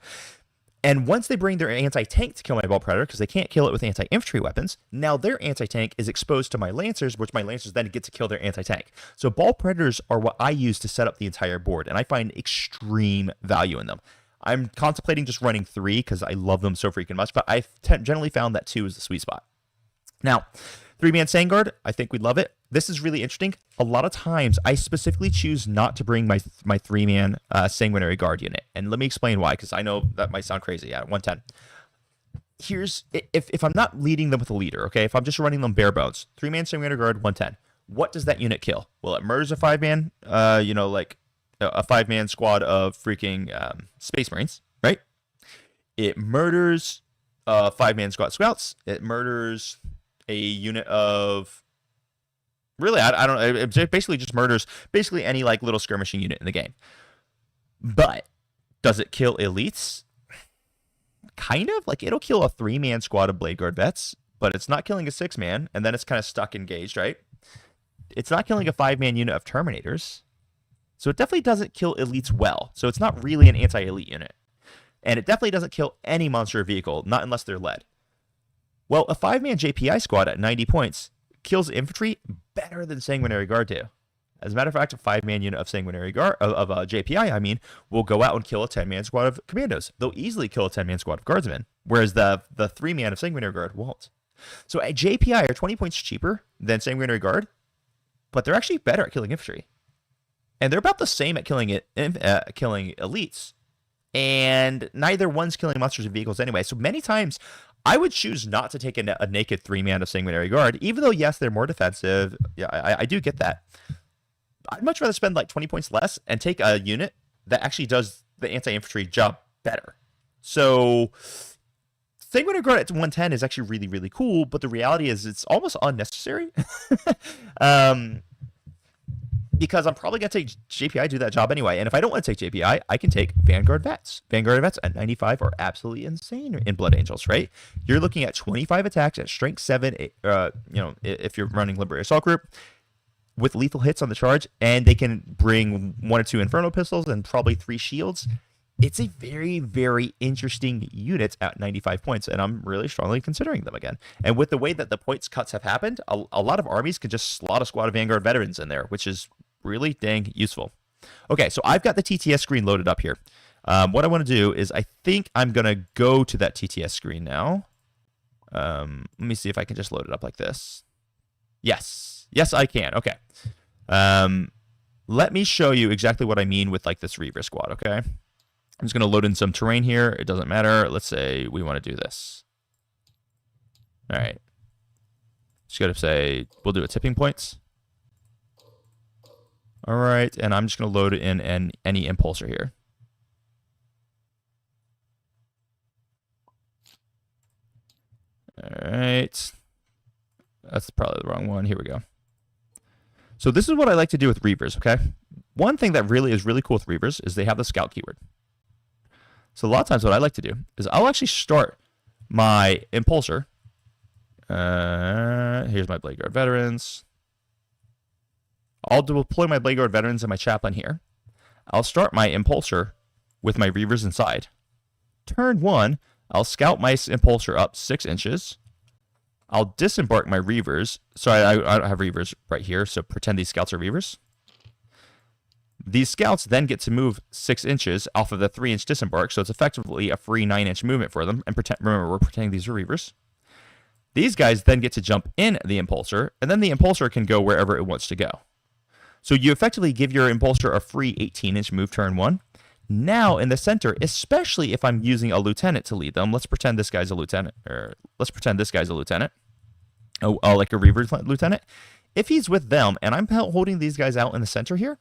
And once they bring their anti-tank to kill my Ball Predator, because they can't kill it with anti-infantry weapons, now their anti-tank is exposed to my Lancers, which my Lancers then get to kill their anti-tank. So Ball Predators are what I use to set up the entire board, and I find extreme value in them. I'm contemplating just running 3 because I love them so freaking much, but I've generally found that 2 is the sweet spot. Now, 3-man Sandguard, I think we'd love it. This is really interesting. A lot of times, I specifically choose not to bring my 3-man Sanguinary Guard unit. And let me explain why, because I know that might sound crazy at 110. Here's, if I'm not leading them with a leader, okay? If I'm just running them bare bones, 3-man Sanguinary Guard, 110. What does that unit kill? Well, it murders a 5-man, like a 5-man squad of freaking Space Marines, right? It murders 5-man squad scouts. It murders a unit of, really, I don't know. It basically just murders basically any like little skirmishing unit in the game. But does it kill elites? Kind of. Like, it'll kill a 3-man squad of Blade Guard vets, but it's not killing a 6-man, and then it's kind of stuck engaged, right? It's not killing a 5-man unit of Terminators. So it definitely doesn't kill elites well. So it's not really an anti-elite unit. And it definitely doesn't kill any monster vehicle, not unless they're led. Well, a 5-man JPI squad at 90 points kills infantry better than Sanguinary Guard do. As a matter of fact, a 5-man unit of Sanguinary Guard, of JPI, I mean, will go out and kill a 10-man squad of Commandos. They'll easily kill a 10-man squad of Guardsmen, whereas the 3-man of Sanguinary Guard won't. So a JPI are 20 points cheaper than Sanguinary Guard, but they're actually better at killing infantry. And they're about the same at killing elites. And neither one's killing monsters and vehicles anyway. So many times, I would choose not to take a naked 3-man of Sanguinary Guard, even though, yes, they're more defensive. Yeah, I do get that. I'd much rather spend like 20 points less and take a unit that actually does the anti-infantry job better. So Sanguinary Guard at 110 is actually really, really cool, but the reality is it's almost unnecessary. Because I'm probably going to take JPI to do that job anyway. And if I don't want to take JPI, I can take Vanguard Vets. Vanguard Vets at 95 are absolutely insane in Blood Angels, right? You're looking at 25 attacks at strength 7, if you're running Liberator Assault Group, with lethal hits on the charge, and they can bring 1 or 2 Inferno Pistols and probably 3 shields. It's a very, very interesting unit at 95 points, and I'm really strongly considering them again. And with the way that the points cuts have happened, a lot of armies could just slot a squad of Vanguard Veterans in there, which is really dang useful. Okay, so I've got the TTS screen loaded up here. What I want to do is I think I'm going to go to that TTS screen now. Let me see if I can just load it up like this. Yes. Yes, I can. Okay. Let me show you exactly what I mean with like this Reaver squad, okay? I'm just going to load in some terrain here. It doesn't matter. Let's say we want to do this. All right. Just got to say, we'll do a tipping points. All right, and I'm just going to load in any impulsor here. All right. That's probably the wrong one. Here we go. So this is what I like to do with Reavers, okay? One thing that really is really cool with Reavers is they have the scout keyword. So a lot of times what I like to do is I'll actually start my impulsor. Here's my Blade Guard Veterans. I'll deploy my Blade Guard Veterans and my Chaplain here. I'll start my impulsor with my Reavers inside. Turn 1, I'll scout my impulsor up 6 inches. I'll disembark my Reavers. Sorry, I don't have Reavers right here, so pretend these scouts are Reavers. These scouts then get to move 6 inches off of the 3-inch disembark, so it's effectively a free 9-inch movement for them. And remember, we're pretending these are Reavers. These guys then get to jump in the impulsor, and then the impulsor can go wherever it wants to go. So you effectively give your impulsor a free 18-inch move turn 1. Now in the center, especially if I'm using a lieutenant to lead them, let's pretend this guy's a lieutenant, Oh, like a Reaver lieutenant. If he's with them and I'm holding these guys out in the center here,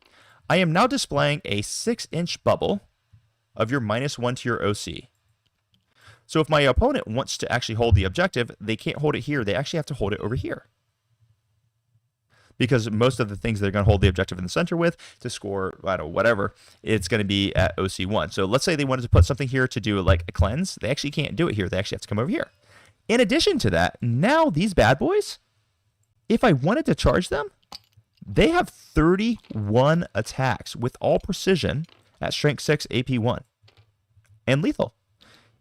I am now displaying a 6-inch bubble of your -1 to your OC. So if my opponent wants to actually hold the objective, they can't hold it here. They actually have to hold it over here. Because most of the things they're going to hold the objective in the center with to score, I don't know, whatever, it's going to be at OC1. So let's say they wanted to put something here to do like a cleanse. They actually can't do it here. They actually have to come over here. In addition to that, now these bad boys, if I wanted to charge them, they have 31 attacks with all precision at strength 6 AP1 and lethal.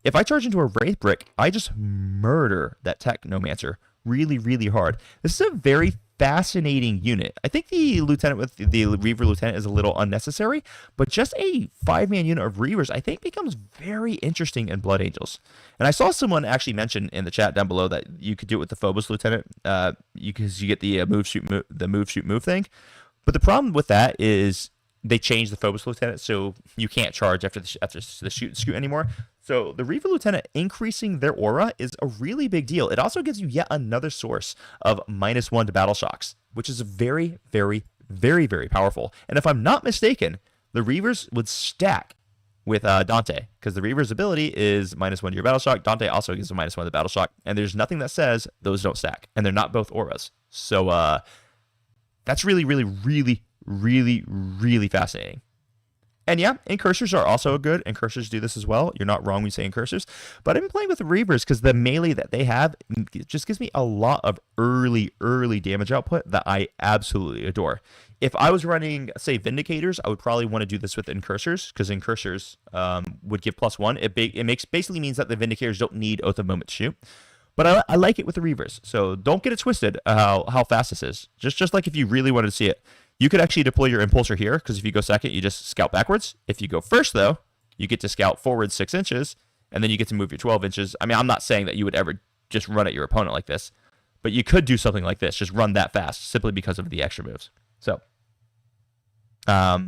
if I charge into a Wraith Brick, I just murder that Technomancer really, really hard. This is a very fascinating unit. I think the Lieutenant with the Reaver Lieutenant is a little unnecessary, but just a 5-man unit of Reavers, I think, becomes very interesting in Blood Angels. And I saw someone actually mention in the chat down below that you could do it with the Phobos Lieutenant, because you get the move shoot move thing. But the problem with that is they changed the Phobos Lieutenant, so you can't charge after the shoot and scoot anymore. So the Reaver Lieutenant increasing their aura is a really big deal. It also gives you yet another source of -1 to battle shocks, which is very, very, very, very powerful. And if I'm not mistaken, the Reavers would stack with Dante, because the Reaver's ability is -1 to your battle shock. Dante also gives a -1 to battle shock, and there's nothing that says those don't stack, and they're not both auras. So that's really, really, really, really, really fascinating. And yeah, incursors are also good. Incursors do this as well. You're not wrong when you say incursors. But I've been playing with the Reavers because the melee that they have just gives me a lot of early damage output that I absolutely adore. If I was running, say, Vindicators, I would probably want to do this with Incursors, because Incursors would give +1. It basically means that the Vindicators don't need Oath of Moment to shoot. But I like it with the Reavers, so don't get it twisted how fast this is. Just like if you really wanted to see it. You could actually deploy your Impulsor here, because if you go second, you just scout backwards. If you go first, though, you get to scout forward 6 inches, and then you get to move your 12 inches. I mean, I'm not saying that you would ever just run at your opponent like this, but you could do something like this, just run that fast, simply because of the extra moves. So, yeah,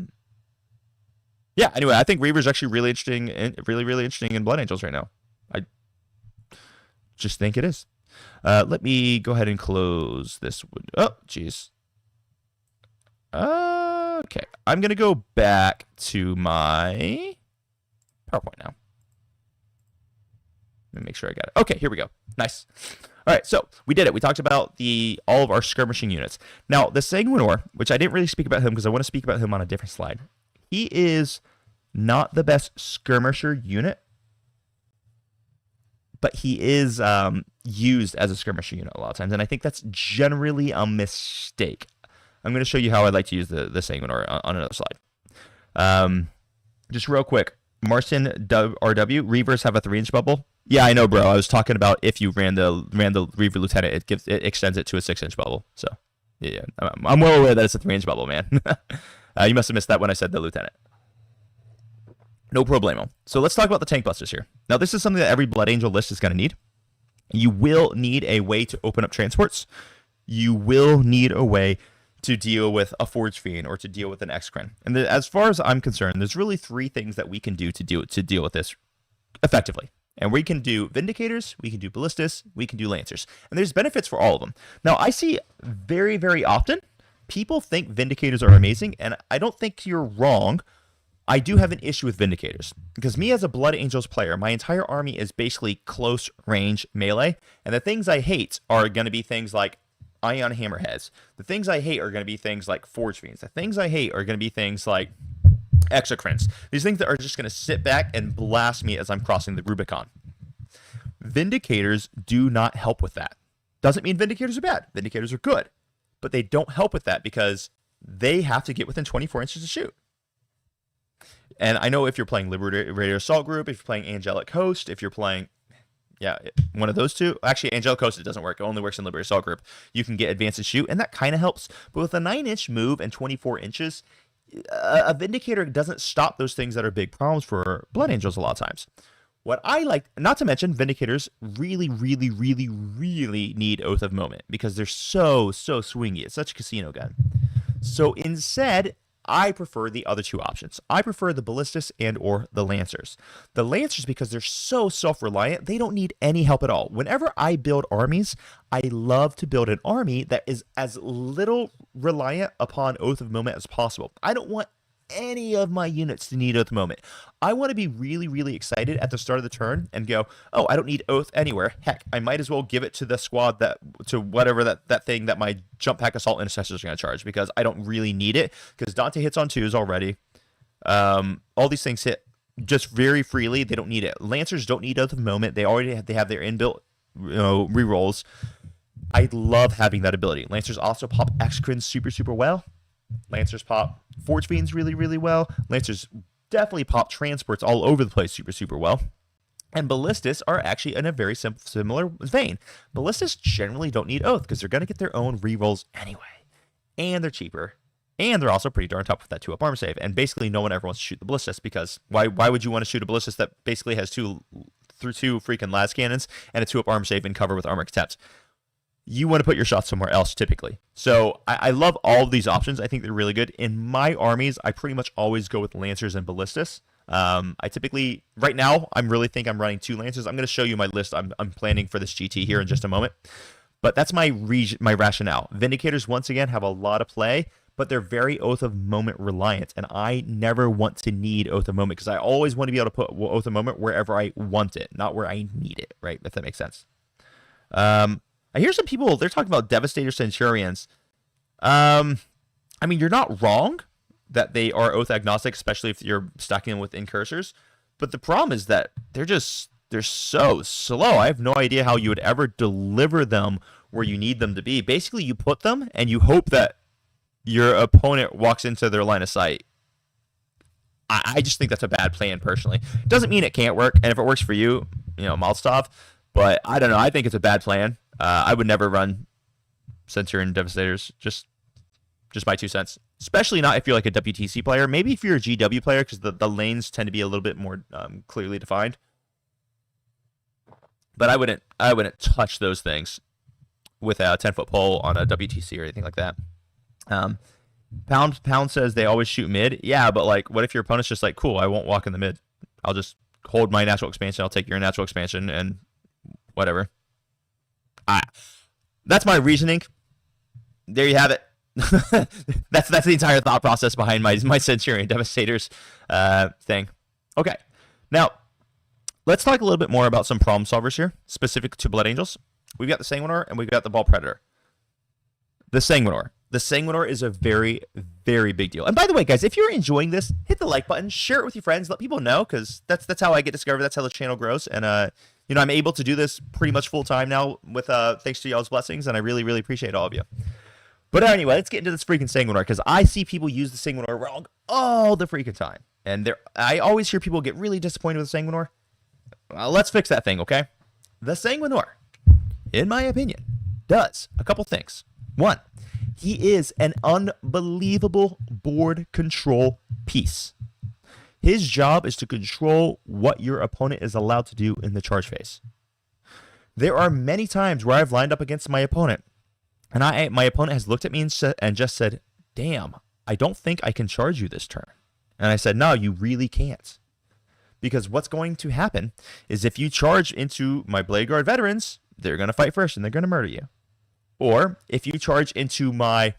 anyway, I think Reaver's actually really interesting, and really interesting in Blood Angels right now. I just think it is. Let me go ahead and close this window. Oh, jeez. Okay, I'm going to go back to my PowerPoint now. Let me make sure I got it. Okay, here we go. Nice. All right, so we did it. We talked about all of our skirmishing units. Now, the Sanguinor, which I didn't really speak about him because I want to speak about him on a different slide. He is not the best skirmisher unit, but he is used as a skirmisher unit a lot of times, and I think that's generally a mistake. I'm going to show you how I'd like to use the Sanguinor on another slide. Just real quick, Martin RW, Reavers have a 3-inch bubble. Yeah, I know, bro. I was talking about if you ran the Reaver Lieutenant, it extends it to a 6-inch bubble. So, yeah, I'm well aware that it's a 3-inch bubble, man. You must have missed that when I said the Lieutenant. No problemo. So let's talk about the tank busters here. Now, this is something that every Blood Angel list is going to need. You will need a way to open up transports. You will need a way to deal with a Forge Fiend or to deal with an Excrin. And as far as I'm concerned, there's really 3 things that we can do to deal with this effectively. And we can do Vindicators, we can do Ballistas, we can do Lancers. And there's benefits for all of them. Now, I see very, very often people think Vindicators are amazing, and I don't think you're wrong. I do have an issue with Vindicators, because me as a Blood Angels player, my entire army is basically close range melee, and the things I hate are going to be things like Ion Hammerheads. The things I hate are going to be things like Forge Fiends. The things I hate are going to be things like Exocrines. These things that are just going to sit back and blast me as I'm crossing the Rubicon. Vindicators do not help with that. Doesn't mean Vindicators are bad. Vindicators are good. But they don't help with that because they have to get within 24 inches to shoot. And I know if you're playing Liberator Assault Group, if you're playing Angelic Host, if you're playing... yeah, one of those two. Actually, Angelic Host, it doesn't work. It only works in Liberator Assault Group. You can get advanced and shoot, and that kind of helps. But with a 9-inch move and 24 inches, a Vindicator doesn't stop those things that are big problems for Blood Angels a lot of times. What I like, not to mention, Vindicators really, really, really, really need Oath of Moment because they're so swingy. It's such a casino gun. So instead, I prefer the other 2 options. I prefer the Ballistas and or the Lancers. The Lancers, because they're so self-reliant, they don't need any help at all. Whenever I build armies, I love to build an army that is as little reliant upon Oath of Moment as possible. I don't want any of my units to need Oath of Moment. I want to be really, really excited at the start of the turn and go, oh, I don't need Oath anywhere. Heck, I might as well give it to the squad to whatever that thing that my Jump Pack Assault Intercessors are going to charge because I don't really need it because Dante hits on 2s already. All these things hit just very freely. They don't need it. Lancers don't need Oath of Moment. They have their inbuilt rerolls. I love having that ability. Lancers also pop Exocrines super well. Lancers pop Forge Fiends really well. Lancers definitely pop transports all over the place super well. And ballistas are actually in a very similar vein. Ballistas generally don't need oath because they're going to get their own rerolls anyway. And they're cheaper. And they're also pretty darn tough with that 2-up armor save. And basically no one ever wants to shoot the ballistas because why would you want to shoot a ballistas that basically has two freaking las cannons and a 2-up armor save and cover with armor contempt? You want to put your shots somewhere else typically. So I love all of these options. I think they're really good. In my armies, I pretty much always go with lancers and ballistas. I typically, right now, I'm running 2 lancers. I'm going to show you my list. I'm planning for this GT here in just a moment. But that's my rationale. Vindicators, once again, have a lot of play, but they're very Oath of Moment reliant. And I never want to need Oath of Moment because I always want to be able to put Oath of Moment wherever I want it, not where I need it, right? If that makes sense. I hear some people, they're talking about Devastator Centurions. I mean, you're not wrong that they are oath agnostic, especially if you're stacking them with incursors. But the problem is that they're so slow. I have no idea how you would ever deliver them where you need them to be. Basically, you put them and you hope that your opponent walks into their line of sight. I just think that's a bad plan, personally. Doesn't mean it can't work, and if it works for you, Malstov. But I don't know. I think it's a bad plan. I would never run Centurion Devastators. Just my 2 cents. Especially not if you're like a WTC player. Maybe if you're a GW player, because the lanes tend to be a little bit more clearly defined. But I wouldn't touch those things with a 10-foot pole on a WTC or anything like that. Pound says they always shoot mid. Yeah, but like, what if your opponent's just like, cool, I won't walk in the mid. I'll just hold my natural expansion. I'll take your natural expansion and whatever. That's my reasoning. There you have it. that's the entire thought process behind my Centurion Devastators thing. Okay, now let's talk a little bit more about some problem solvers here, specific to Blood Angels. We've got the Sanguinor and we've got the Ball Predator. The Sanguinor is a very, very big deal. And by the way, guys, if you're enjoying this, hit the like button, share it with your friends, let people know, because that's how I get discovered. That's how the channel grows. And I'm able to do this pretty much full time now with thanks to y'all's blessings, and I really, really appreciate all of you. But anyway, let's get into this freaking Sanguinor, because I see people use the Sanguinor wrong all the freaking time. And I always hear people get really disappointed with the Sanguinor. Well, let's fix that thing, okay? The Sanguinor, in my opinion, does a couple things. One, he is an unbelievable board control piece. His job is to control what your opponent is allowed to do in the charge phase. There are many times where I've lined up against my opponent, and my opponent has looked at me and just said, damn, I don't think I can charge you this turn. And I said, no, you really can't. Because what's going to happen is if you charge into my Blade Guard veterans, they're going to fight first and they're going to murder you. Or if you charge into my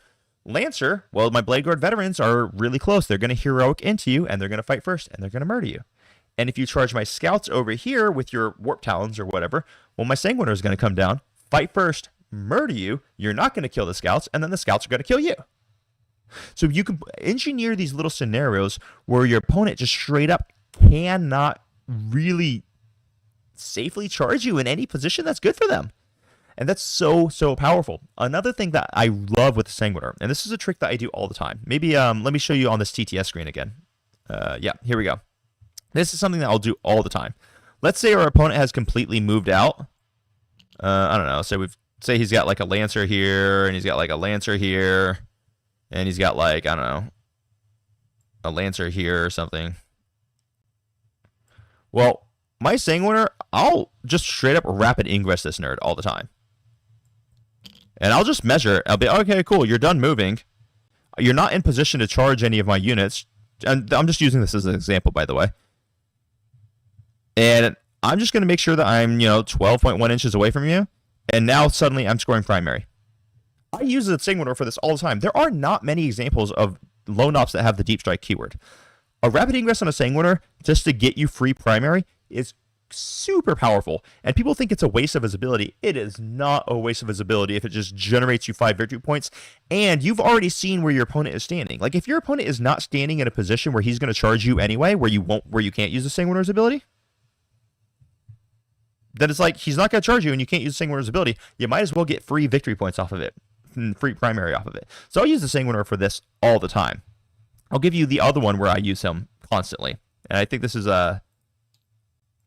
Lancer, well, my Blade Guard veterans are really close. They're going to heroic into you and they're going to fight first and they're going to murder you. And if you charge my scouts over here with your Warp Talons or whatever, well, my Sanguinor is going to come down, fight first, murder you. You're not going to kill the scouts, and then the scouts are going to kill you. So you can engineer these little scenarios where your opponent just straight up cannot really safely charge you in any position that's good for them. And that's so powerful. Another thing that I love with the Sanguinor, and this is a trick that I do all the time. Maybe let me show you on this TTS screen again. Yeah, here we go. This is something that I'll do all the time. Let's say our opponent has completely moved out. I don't know. Say he's got like a Lancer here, and he's got like a Lancer here, and he's got like, I don't know, a Lancer here or something. Well, my Sanguinor, I'll just straight up rapid ingress this nerd all the time. And I'll just measure. I'll be, okay, cool, you're done moving. You're not in position to charge any of my units. And I'm just using this as an example, by the way. And I'm just going to make sure that I'm, 12.1 inches away from you. And now suddenly I'm scoring primary. I use the Sanguinor for this all the time. There are not many examples of lone ops that have the deep strike keyword. A rapid ingress on a Sanguinor just to get you free primary is super powerful. And people think it's a waste of his ability. It is not a waste of his ability if it just generates you 5 victory points. And you've already seen where your opponent is standing. Like if your opponent is not standing in a position where he's going to charge you anyway, where you can't use the Sanguinor's ability, then it's like he's not going to charge you and you can't use the Sanguinor's ability. You might as well get free victory points off of it, free primary off of it. So I'll use the Sanguinor for this all the time. I'll give you the other one where I use him constantly. And I think this is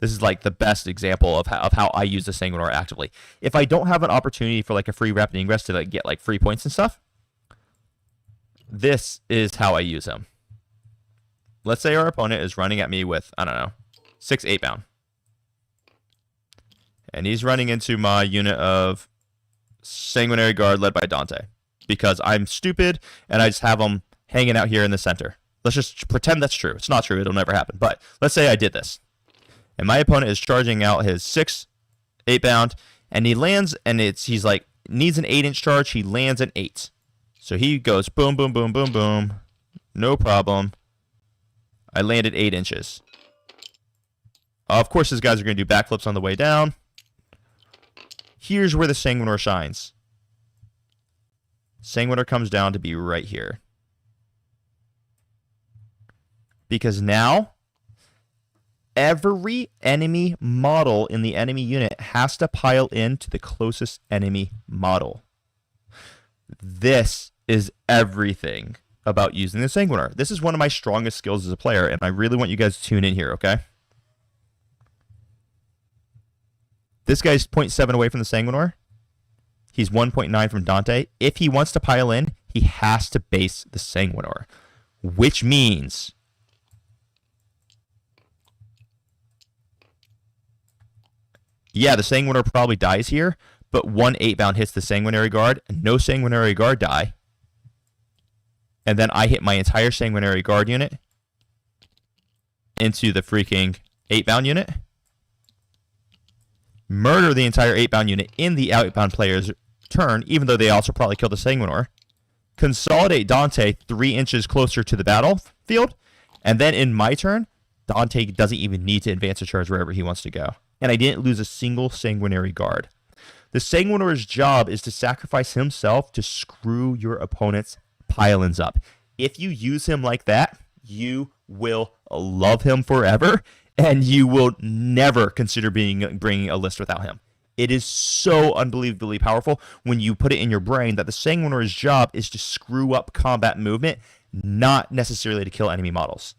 This is like the best example of how I use the Sanguinor actively. If I don't have an opportunity for like a free Rapid Ingress to like get like free points and stuff, this is how I use him. Let's say our opponent is running at me with, I don't know, 6 8-bound. And he's running into my unit of Sanguinary Guard led by Dante. Because I'm stupid and I just have them hanging out here in the center. Let's just pretend that's true. It's not true. It'll never happen. But let's say I did this. And my opponent is charging out his 6 8-bound. And he lands, and he's like, needs an 8-inch charge. He lands an 8. So he goes boom, boom, boom, boom, boom. No problem. I landed 8 inches. Of course, his guys are going to do backflips on the way down. Here's where the Sanguinor shines. Sanguinor comes down to be right here. Because now, every enemy model in the enemy unit has to pile into the closest enemy model. This is everything about using the Sanguinor. This is one of my strongest skills as a player, and I really want you guys to tune in here, okay? This guy's 0.7 away from the Sanguinor. He's 1.9 from Dante. If he wants to pile in, he has to base the Sanguinor, which means yeah, the Sanguinor probably dies here, but 1 8-bound hits the Sanguinary Guard, no Sanguinary Guard die. And then I hit my entire Sanguinary Guard unit into the freaking 8-bound unit. Murder the entire 8-bound unit in the 8-bound player's turn, even though they also probably killed the Sanguinor. Consolidate Dante 3 inches closer to the battlefield. And then in my turn, Dante doesn't even need to advance a charge wherever he wants to go. And I didn't lose a single Sanguinary Guard. The Sanguinor's job is to sacrifice himself to screw your opponent's pile-ins up. If you use him like that, you will love him forever, and you will never consider bringing a list without him. It is so unbelievably powerful when you put it in your brain that the Sanguinor's job is to screw up combat movement, not necessarily to kill enemy models.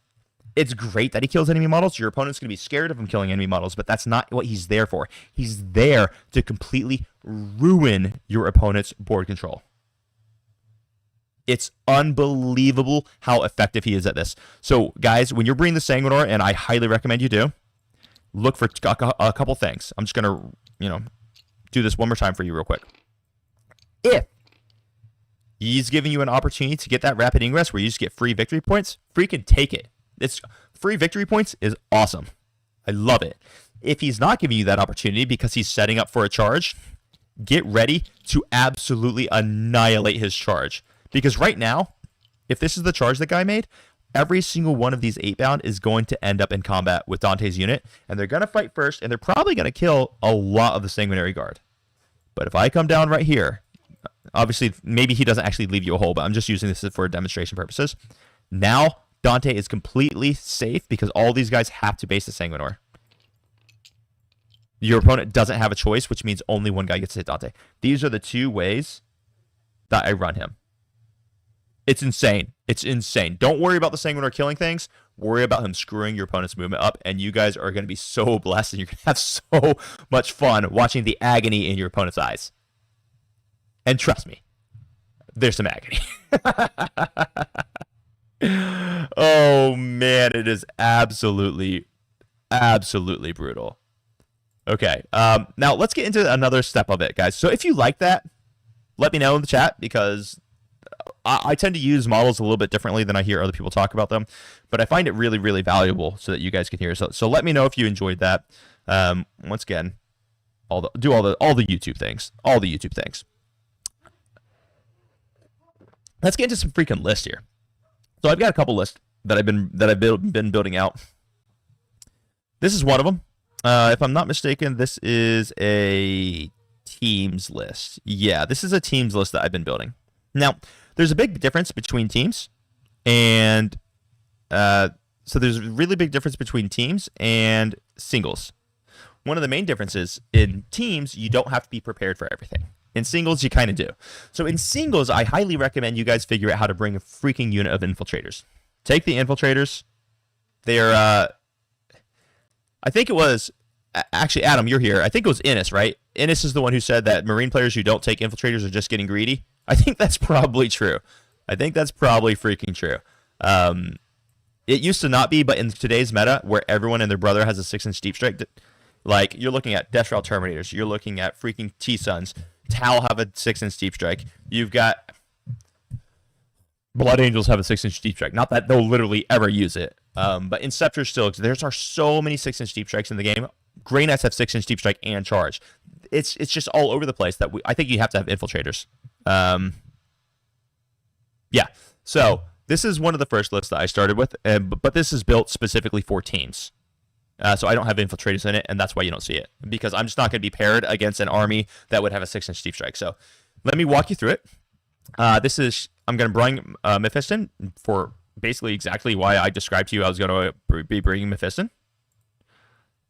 It's great that he kills enemy models. Your opponent's going to be scared of him killing enemy models, but that's not what he's there for. He's there to completely ruin your opponent's board control. It's unbelievable how effective he is at this. So, guys, when you're bringing the Sanguinor, and I highly recommend you do, look for a couple things. I'm just going to, do this one more time for you real quick. If he's giving you an opportunity to get that rapid ingress where you just get free victory points, freaking take it. It's free victory points is awesome. I love it. If he's not giving you that opportunity because he's setting up for a charge, get ready to absolutely annihilate his charge. Because right now, if this is the charge the guy made, every single one of these 8-bound is going to end up in combat with Dante's unit, and they're going to fight first, and they're probably going to kill a lot of the Sanguinary Guard. But if I come down right here, obviously, maybe he doesn't actually leave you a hole, but I'm just using this for demonstration purposes. Now, Dante is completely safe because all these guys have to base the Sanguinor. Your opponent doesn't have a choice, which means only one guy gets to hit Dante. These are the 2 ways that I run him. It's insane. It's insane. Don't worry about the Sanguinor killing things. Worry about him screwing your opponent's movement up, and you guys are going to be so blessed, and you're going to have so much fun watching the agony in your opponent's eyes. And trust me, there's some agony. Oh, man, it is absolutely, absolutely brutal. Okay, now let's get into another step of it, guys. So if you like that, let me know in the chat, because I tend to use models a little bit differently than I hear other people talk about them, but I find it really, really valuable so that you guys can hear. So let me know if you enjoyed that. Once again, all the YouTube things, all the YouTube things. Let's get into some freaking lists here. So I've got a couple lists that I've been building out. This is one of them. If I'm not mistaken, this is a teams list. Yeah, this is a teams list that I've been building. Now, there's a big difference between teams, and so there's a really big difference between teams and singles. One of the main differences in teams, you don't have to be prepared for everything. In singles, you kind of do. So in singles, I highly recommend you guys figure out how to bring a freaking unit of infiltrators. Take the infiltrators. They're I think it was actually Adam. You're here. I think it was Innes, right? Innes is the one who said that Marine players who don't take infiltrators are just getting greedy. I think that's probably true. I think that's probably freaking true. It used to not be, but in today's meta, where everyone and their brother has a 6-inch deep strike, like you're looking at Death Shroud Terminators, you're looking at freaking T-Suns. Tal have a 6-inch deep strike. You've got Blood Angels have a 6-inch deep strike. Not that they'll literally ever use it, but Inceptors still. There are so many 6-inch deep strikes in the game. Grey Knights have 6-inch deep strike and charge. It's just all over the place that I think you have to have infiltrators. Yeah. So this is one of the first lists that I started with, but this is built specifically for teams. So I don't have infiltrators in it, and that's why you don't see it, because I'm just not going to be paired against an army that would have a 6-inch deep strike. So let me walk you through it. I'm going to bring Mephiston for basically exactly why I described to you I was going to be bringing Mephiston.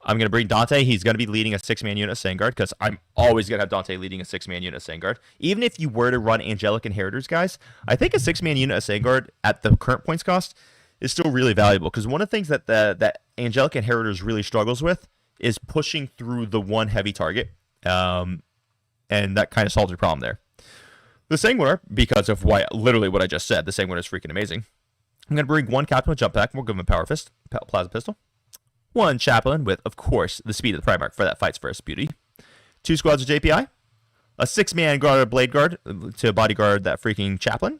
I'm going to bring Dante. He's going to be leading a 6-man unit of Sandguard, because I'm always going to have Dante leading a 6-man unit of Sandguard. Even if you were to run Angelic Inheritors, guys, I think a 6-man unit of Sandguard at the current points cost is still really valuable, because one of the things that that Angelic Inheritors really struggles with is pushing through the one heavy target, and that kind of solves your problem there. The Sanguinor, because of literally what I just said, the Sanguinor is freaking amazing. I'm going to bring one Captain with Jump Pack. We'll give him a Power Fist, Plasma Pistol. One Chaplain with, of course, the speed of the Primarch for that fights first beauty. 2 squads of JPI. A 6-man guard Blade Guard to bodyguard that freaking Chaplain.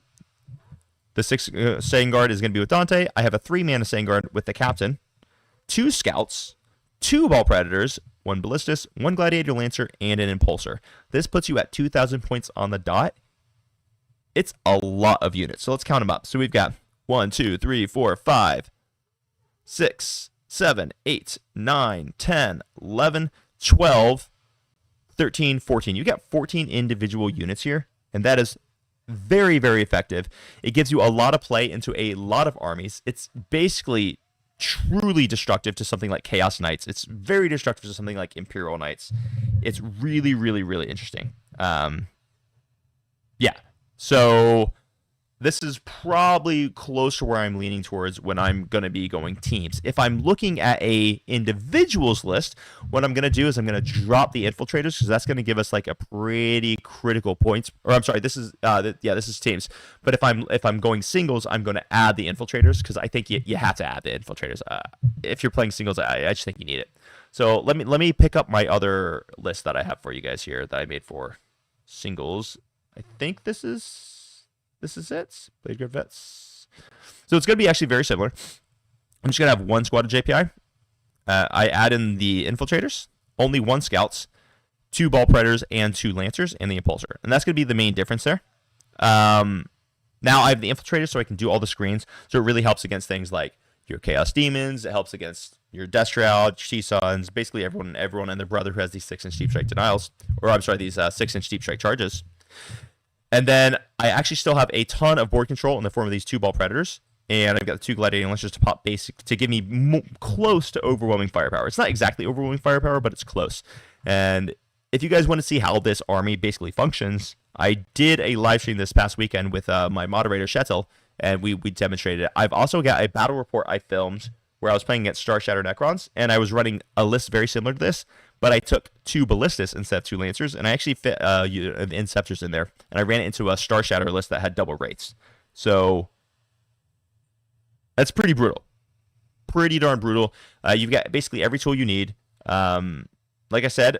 The 6 Sangard is going to be with Dante. I have a 3-man Sangard with the Captain. 2 Scouts. 2 Ball Predators. 1 Ballistus. 1 Gladiator Lancer. And an Impulsor. This puts you at 2,000 points on the dot. It's a lot of units. So let's count them up. So we've got 1, 2, 3, 4, 5, 6, 7, 8, 9, 10, 11, 12, 13, 14. You got 14 individual units here, and that is very, very effective. It gives you a lot of play into a lot of armies. It's basically truly destructive to something like Chaos Knights. It's very destructive to something like Imperial Knights. It's really, really, really interesting. Yeah. So this is probably close to where I'm leaning towards when I'm going to be going teams. If I'm looking at a individuals list, what I'm going to do is I'm going to drop the infiltrators, because that's going to give us like a pretty critical points. Or I'm sorry, this is this is teams. But if I'm going singles, I'm going to add the infiltrators, because I think you have to add the infiltrators. If you're playing singles, I just think you need it. So let me pick up my other list that I have for you guys here that I made for singles. I think this is it. Blade Guard Vets. So it's going to be actually very similar. I'm just going to have 1 squad of JPI. I add in the infiltrators, only 1 scouts, 2 ball predators, and 2 lancers, and the impulsor. And that's going to be the main difference there. Now I have the infiltrators, so I can do all the screens. So it really helps against things like your Chaos Demons. It helps against your Death Shroud, She-Suns, basically everyone and their brother who has these 6-inch deep strike denials. Or I'm sorry, these 6-inch deep strike charges. And then I actually still have a ton of board control in the form of these 2 ball predators, and I've got the 2 gladiator lancers to pop basic to give me close to overwhelming firepower. It's not exactly overwhelming firepower, but it's close. And if you guys want to see how this army basically functions, I did a live stream this past weekend with my moderator Shetel, and we demonstrated it. I've also got a battle report I filmed where I was playing against Star Shatter Necrons, and I was running a list very similar to this, but I took 2 Ballistas instead of 2 Lancers, and I actually fit Inceptors in there, and I ran it into a Star Shatter list that had double rates. So that's pretty brutal. Pretty darn brutal. You've got basically every tool you need. Like I said,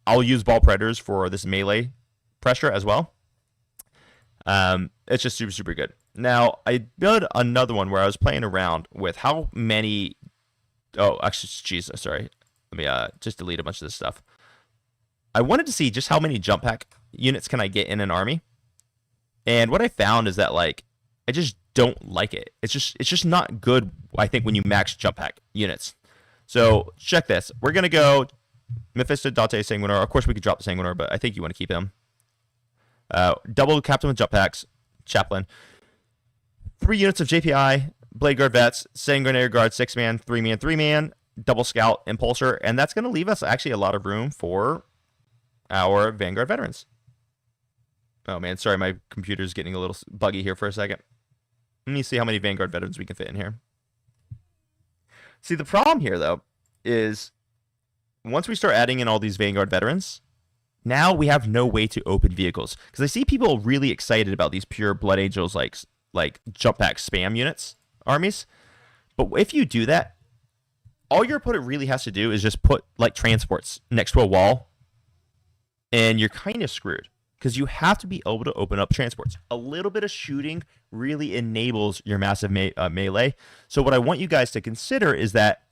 I'll use Ball Predators for this melee pressure as well. It's just super, super good. Now, I built another one where I was playing around with how many... Oh, actually, Jesus, sorry. Let me just delete a bunch of this stuff. I wanted to see just how many jump pack units can I get in an army. And what I found is that, like, I just don't like it. It's just not good, I think, when you max jump pack units. So, check this. We're going to go Mephisto, Dante, Sanguinor. Of course, we could drop the Sanguinor, but I think you want to keep him. Double Captain with jump packs, Chaplain. 3 units of JPI, Blade Guard Vets, Sanguinary Guard, 6-man, 3-man, 3-man, double Scout, Impulsor, and that's going to leave us actually a lot of room for our Vanguard Veterans. Oh man, sorry, my computer's getting a little buggy here for a second. Let me see how many Vanguard Veterans we can fit in here. See, the problem here, though, is once we start adding in all these Vanguard veterans, now we have no way to open vehicles. Because I see people really excited about these pure Blood Angels like jump pack spam units, armies. But if you do that, all your opponent really has to do is just put like transports next to a wall, and you're kind of screwed. Because you have to be able to open up transports. A little bit of shooting really enables your massive melee. So what I want you guys to consider is that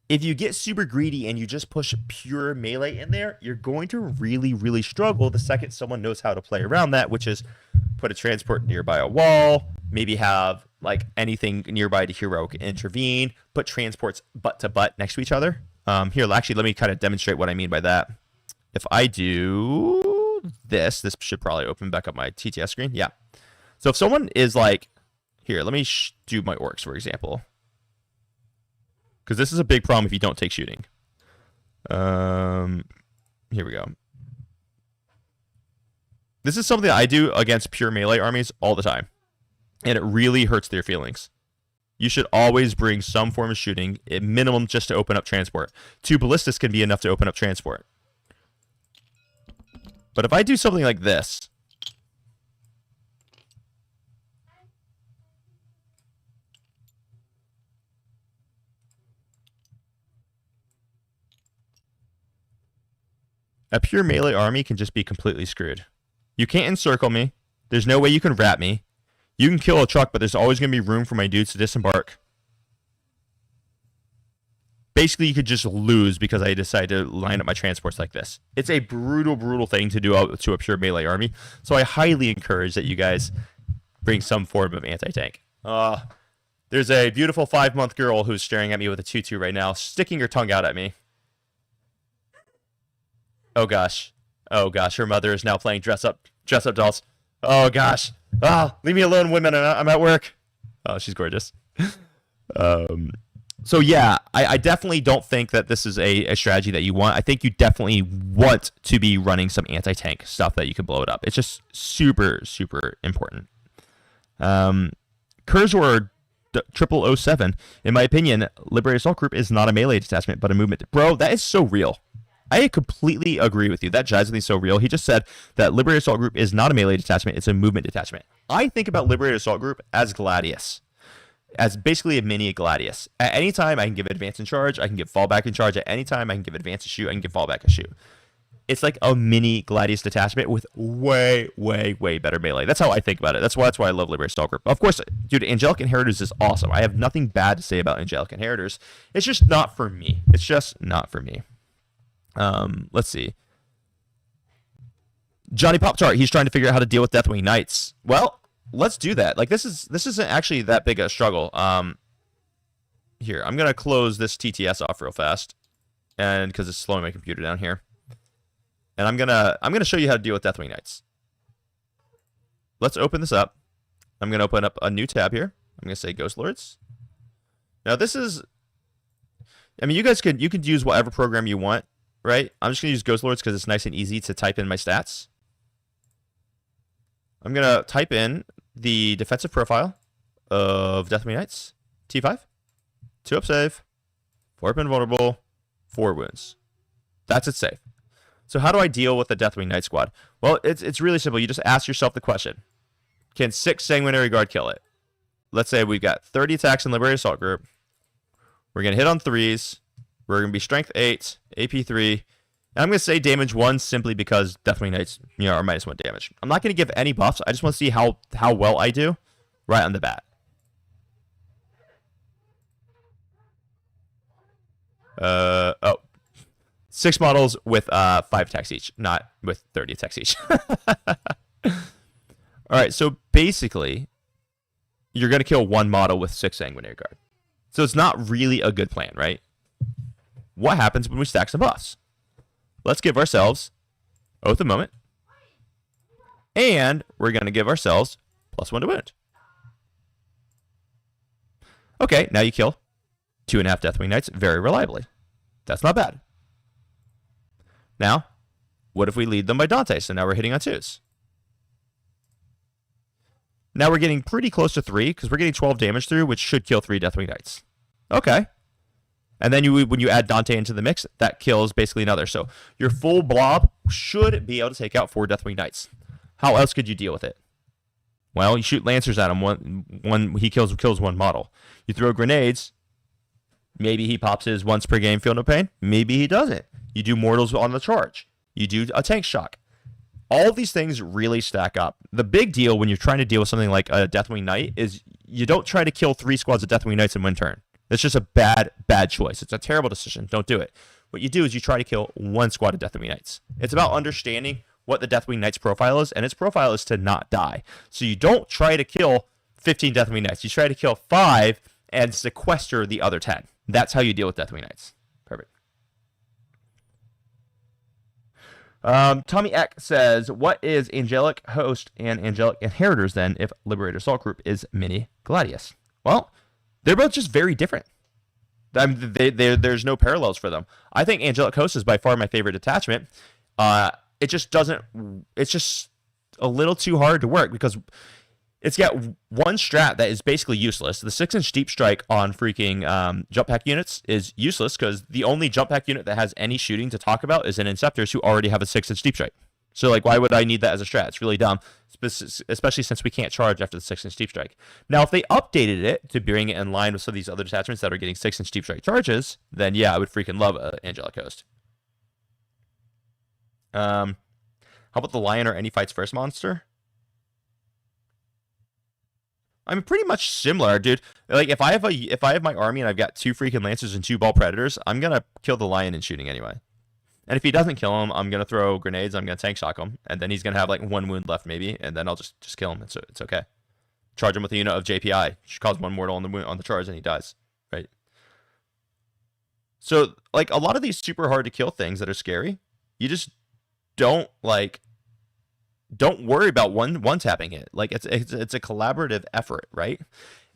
if you get super greedy and you just push pure melee in there, you're going to really, really struggle the second someone knows how to play around that, which is put a transport nearby a wall, maybe have like anything nearby to heroic intervene, put transports butt to butt next to each other. Here, actually, let me kind of demonstrate what I mean by that. If I do this should probably open back up my TTS screen. Yeah. So if someone is like, here, let me do my orcs, for example. Because this is a big problem if you don't take shooting. Here we go. This is something that I do against pure melee armies all the time. And it really hurts their feelings. You should always bring some form of shooting, at minimum just to open up transport. 2 ballistas can be enough to open up transport. But if I do something like this, a pure melee army can just be completely screwed. You can't encircle me. There's no way you can wrap me. You can kill a truck, but there's always going to be room for my dudes to disembark. Basically, you could just lose because I decided to line up my transports like this. It's a brutal, brutal thing to do to a pure melee army. So I highly encourage that you guys bring some form of anti-tank. There's a beautiful 5-month girl who's staring at me with a tutu right now, sticking her tongue out at me. Oh gosh. Oh gosh, her mother is now playing dress up dolls. Oh gosh. Leave me alone, women. I'm at work. Oh, she's gorgeous. So yeah, I definitely don't think that this is a strategy that you want. I think you definitely want to be running some anti-tank stuff that you can blow it up. It's just super, super important. Kurzor 0007, in my opinion, Liberated Assault Group is not a melee detachment, but a movement. Bro, that is so real. I completely agree with you. That jives with me so real. He just said that Liberated Assault Group is not a melee detachment, it's a movement detachment. I think about Liberated Assault Group as Gladius. As basically a mini Gladius. At any time, I can give advance and charge. I can give fallback and charge. At any time, I can give advance and shoot. I can give fallback and shoot. It's like a mini Gladius detachment with way, way, way better melee. That's how I think about it. That's why I love Liberated Assault Group. Of course, dude, Angelic Inheritors is awesome. I have nothing bad to say about Angelic Inheritors. It's just not for me. It's just not for me. Let's see. Johnny Pop-Tart, he's trying to figure out how to deal with Deathwing Knights. Well, let's do that. Like this isn't actually that big a struggle. Here, I'm gonna close this TTS off real fast, and because it's slowing my computer down here, and I'm gonna show you how to deal with Deathwing Knights. Let's open this up. I'm gonna open up a new tab here. I'm gonna say Ghost Lords. Now this is, I mean, you could use whatever program you want, right? I'm just gonna use Ghost Lords because it's nice and easy to type in my stats. I'm going to type in the defensive profile of Deathwing Knights. T5. 2 up save. 4 up invulnerable. 4 wounds. That's its save. So how do I deal with the Deathwing Knight squad? Well, it's really simple. You just ask yourself the question. Can 6 Sanguinary Guard kill it? Let's say we've got 30 attacks in Liberated Assault Group. We're going to hit on 3s. We're going to be Strength 8, AP 3. I'm going to say damage 1 simply because Deathwing Knights, are -1 damage. I'm not going to give any buffs. I just want to see how well I do right on the bat. Oh. 6 models with 5 attacks each, not with 30 attacks each. All right, so basically, you're going to kill 1 model with 6 Sanguinary Guard. So it's not really a good plan, right? What happens when we stack some buffs? Let's give ourselves Oath of Moment. And we're going to give ourselves +1 to wound. Okay, now you kill 2.5 Deathwing Knights very reliably. That's not bad. Now, what if we lead them by Dante? So now we're hitting on 2s. Now we're getting pretty close to 3 because we're getting 12 damage through, which should kill 3 Deathwing Knights. Okay. And then when you add Dante into the mix, that kills basically another. So your full blob should be able to take out 4 Deathwing Knights. How else could you deal with it? Well, you shoot Lancers at him. One he kills one model. You throw grenades. Maybe he pops his once per game Feel No Pain. Maybe he doesn't. You do Mortals on the charge. You do a Tank Shock. All of these things really stack up. The big deal when you're trying to deal with something like a Deathwing Knight is you don't try to kill 3 squads of Deathwing Knights in one turn. That's just a bad choice. It's a terrible decision. Don't do it. What you do is you try to kill 1 squad of Deathwing Knights. It's about understanding what the Deathwing Knight's profile is, and its profile is to not die. So you don't try to kill 15 Deathwing Knights. You try to kill 5 and sequester the other 10. That's how you deal with Deathwing Knights. Perfect. Tommy Eck says, what is Angelic Host and Angelic Inheritors then if Liberator Assault Group is Mini Gladius? Well, they're both just very different. There's no parallels for them. I think Angelic Host is by far my favorite detachment. It's just a little too hard to work because it's got one strat that is basically useless. The 6-inch deep strike on freaking jump pack units is useless because the only jump pack unit that has any shooting to talk about is an Inceptors who already have a 6-inch deep strike. So, like, why would I need that as a strat? It's really dumb, especially since we can't charge after the 6-inch deep strike. Now, if they updated it to bring it in line with some of these other detachments that are getting 6-inch deep strike charges, then yeah, I would freaking love Angelic Host. How about the Lion or any Fights First monster? I'm pretty much similar, dude. Like, if I have my army and I've got 2 freaking Lancers and 2 Ball Predators, I'm gonna kill the Lion in shooting anyway. And if he doesn't kill him, I'm gonna throw grenades. I'm gonna Tank Shock him, and then he's gonna have like 1 wound left maybe, and then I'll just kill him. It's okay. Charge him with a unit of JPI. She causes 1 mortal on the charge, and he dies. Right. So like a lot of these super hard to kill things that are scary, you just don't worry about one tapping it. Like it's a collaborative effort, right?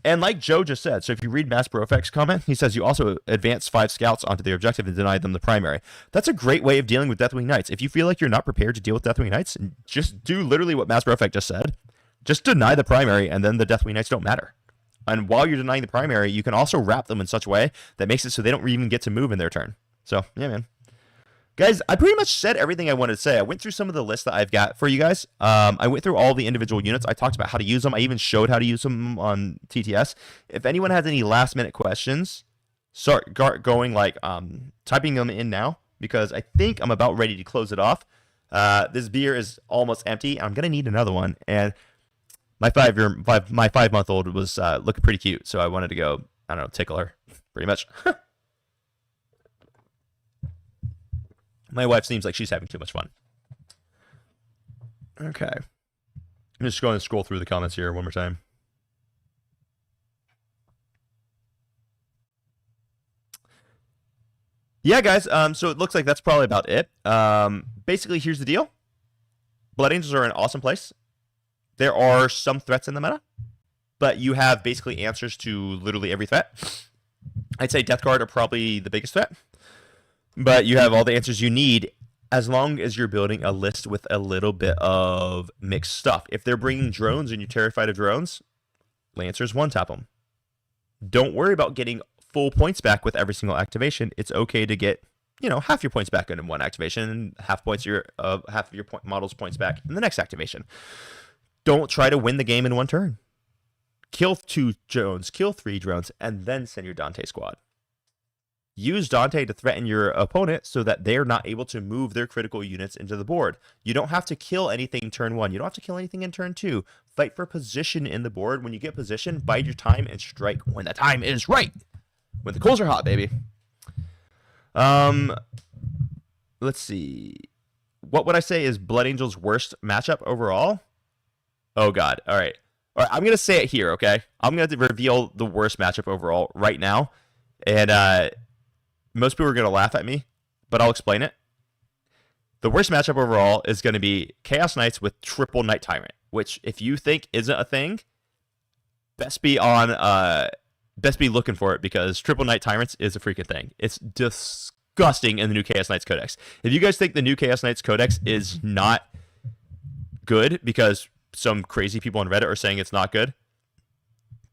And like Joe just said, so if you read Mass Profec's comment, he says you also advance 5 scouts onto their objective and deny them the primary. That's a great way of dealing with Deathwing Knights. If you feel like you're not prepared to deal with Deathwing Knights, just do literally what Mass Profec just said. Just deny the primary, and then the Deathwing Knights don't matter. And while you're denying the primary, you can also wrap them in such a way that makes it so they don't even get to move in their turn. So, yeah, man. Guys, I pretty much said everything I wanted to say. I went through some of the lists that I've got for you guys. I went through all the individual units. I talked about how to use them. I even showed how to use them on TTS. If anyone has any last-minute questions, start going, like, typing them in now, because I think I'm about ready to close it off. This beer is almost empty. I'm going to need another one. And my 5-month-old was looking pretty cute, so I wanted to go, I don't know, tickle her, pretty much. My wife seems like she's having too much fun. Okay. I'm just going to scroll through the comments here one more time. Yeah, guys. So it looks like that's probably about it. Basically, here's the deal. Blood Angels are an awesome place. There are some threats in the meta, but you have basically answers to literally every threat. I'd say Death Guard are probably the biggest threat. But you have all the answers you need as long as you're building a list with a little bit of mixed stuff. If they're bringing drones and you're terrified of drones, Lancers one-tap them. Don't worry about getting full points back with every single activation. It's okay to get, half your points back in one activation and half of your model's points back in the next activation. Don't try to win the game in one turn. Kill 2 drones, kill 3 drones, and then send your Dante squad. Use Dante to threaten your opponent so that they're not able to move their critical units into the board. You don't have to kill anything turn 1. You don't have to kill anything in turn 2. Fight for position in the board. When you get position, bide your time and strike when the time is right. When the coals are hot, baby. Let's see. What would I say is Blood Angel's worst matchup overall? Oh, God. All right. I'm going to say it here, okay? I'm going to reveal the worst matchup overall right now. And, most people are going to laugh at me, but I'll explain it. The worst matchup overall is going to be Chaos Knights with triple Knight Tyrant, which if you think isn't a thing, best be looking for it because triple Knight Tyrants is a freaking thing. It's disgusting in the new Chaos Knights Codex. If you guys think the new Chaos Knights Codex is not good because some crazy people on Reddit are saying it's not good,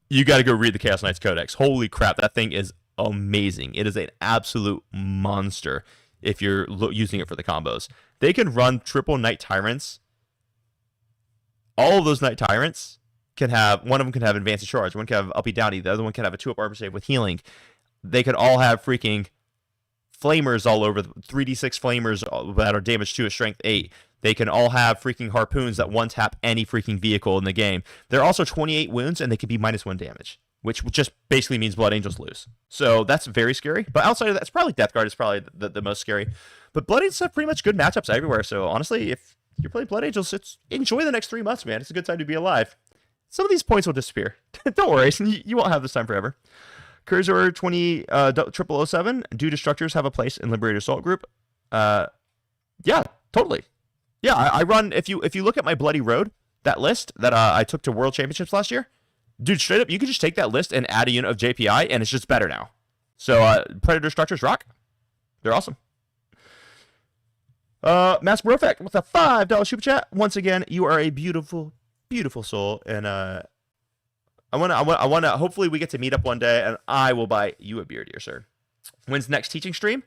you got to go read the Chaos Knights Codex. Holy crap, that thing is amazing. It is an absolute monster if you're using it for the combos. They can run triple Knight Tyrants. All of those Knight Tyrants can have, one of them can have advanced charge, one can have uppy downy, the other one can have a 2-up armor save with healing. They could all have freaking flamers all over, 3d6 flamers that are damage 2 at strength 8. They can all have freaking harpoons that one tap any freaking vehicle in the game. They're also 28 wounds, and they can be -1 damage, which just basically means Blood Angels lose. So that's very scary. But outside of that, it's probably Death Guard is probably the most scary. But Blood Angels have pretty much good matchups everywhere. So honestly, if you're playing Blood Angels, enjoy the next 3 months, man. It's a good time to be alive. Some of these points will disappear. Don't worry, you won't have this time forever. Cursor 20007. Do Destructors have a place in Liberator Assault Group? Yeah, totally. Yeah, I run, if you look at my Bloody Road, that list that I took to World Championships last year, dude, straight up, you can just take that list and add a unit of JPI, and it's just better now. So, Predator Structures rock. They're awesome. Mass Brofect with a $5 super chat. Once again, you are a beautiful, beautiful soul, and I wanna. Hopefully, we get to meet up one day, and I will buy you a beer, dear sir. When's next teaching stream?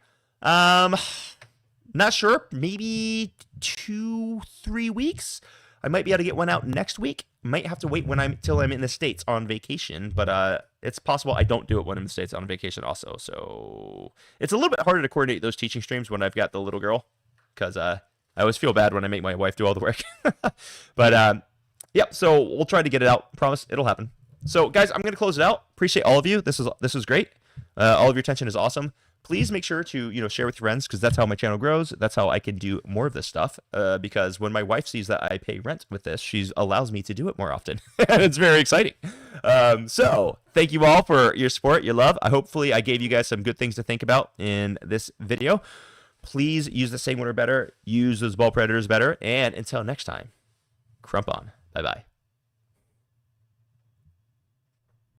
Not sure. Maybe 2-3 weeks. I might be able to get one out next week. Might have to wait till I'm in the States on vacation, but it's possible I don't do it when I'm in the States on vacation also. So it's a little bit harder to coordinate those teaching streams when I've got the little girl, because I always feel bad when I make my wife do all the work. But yep. So we'll try to get it out. Promise it'll happen. So guys, I'm gonna close it out. Appreciate all of you. This was great. All of your attention is awesome. Please make sure to share with your friends, because that's how my channel grows. That's how I can do more of this stuff. Because when my wife sees that I pay rent with this, she allows me to do it more often. And it's very exciting. So thank you all for your support, your love. Hopefully I gave you guys some good things to think about in this video. Please use the Sanguinor better. Use those ball predators better. And until next time, crump on. Bye bye.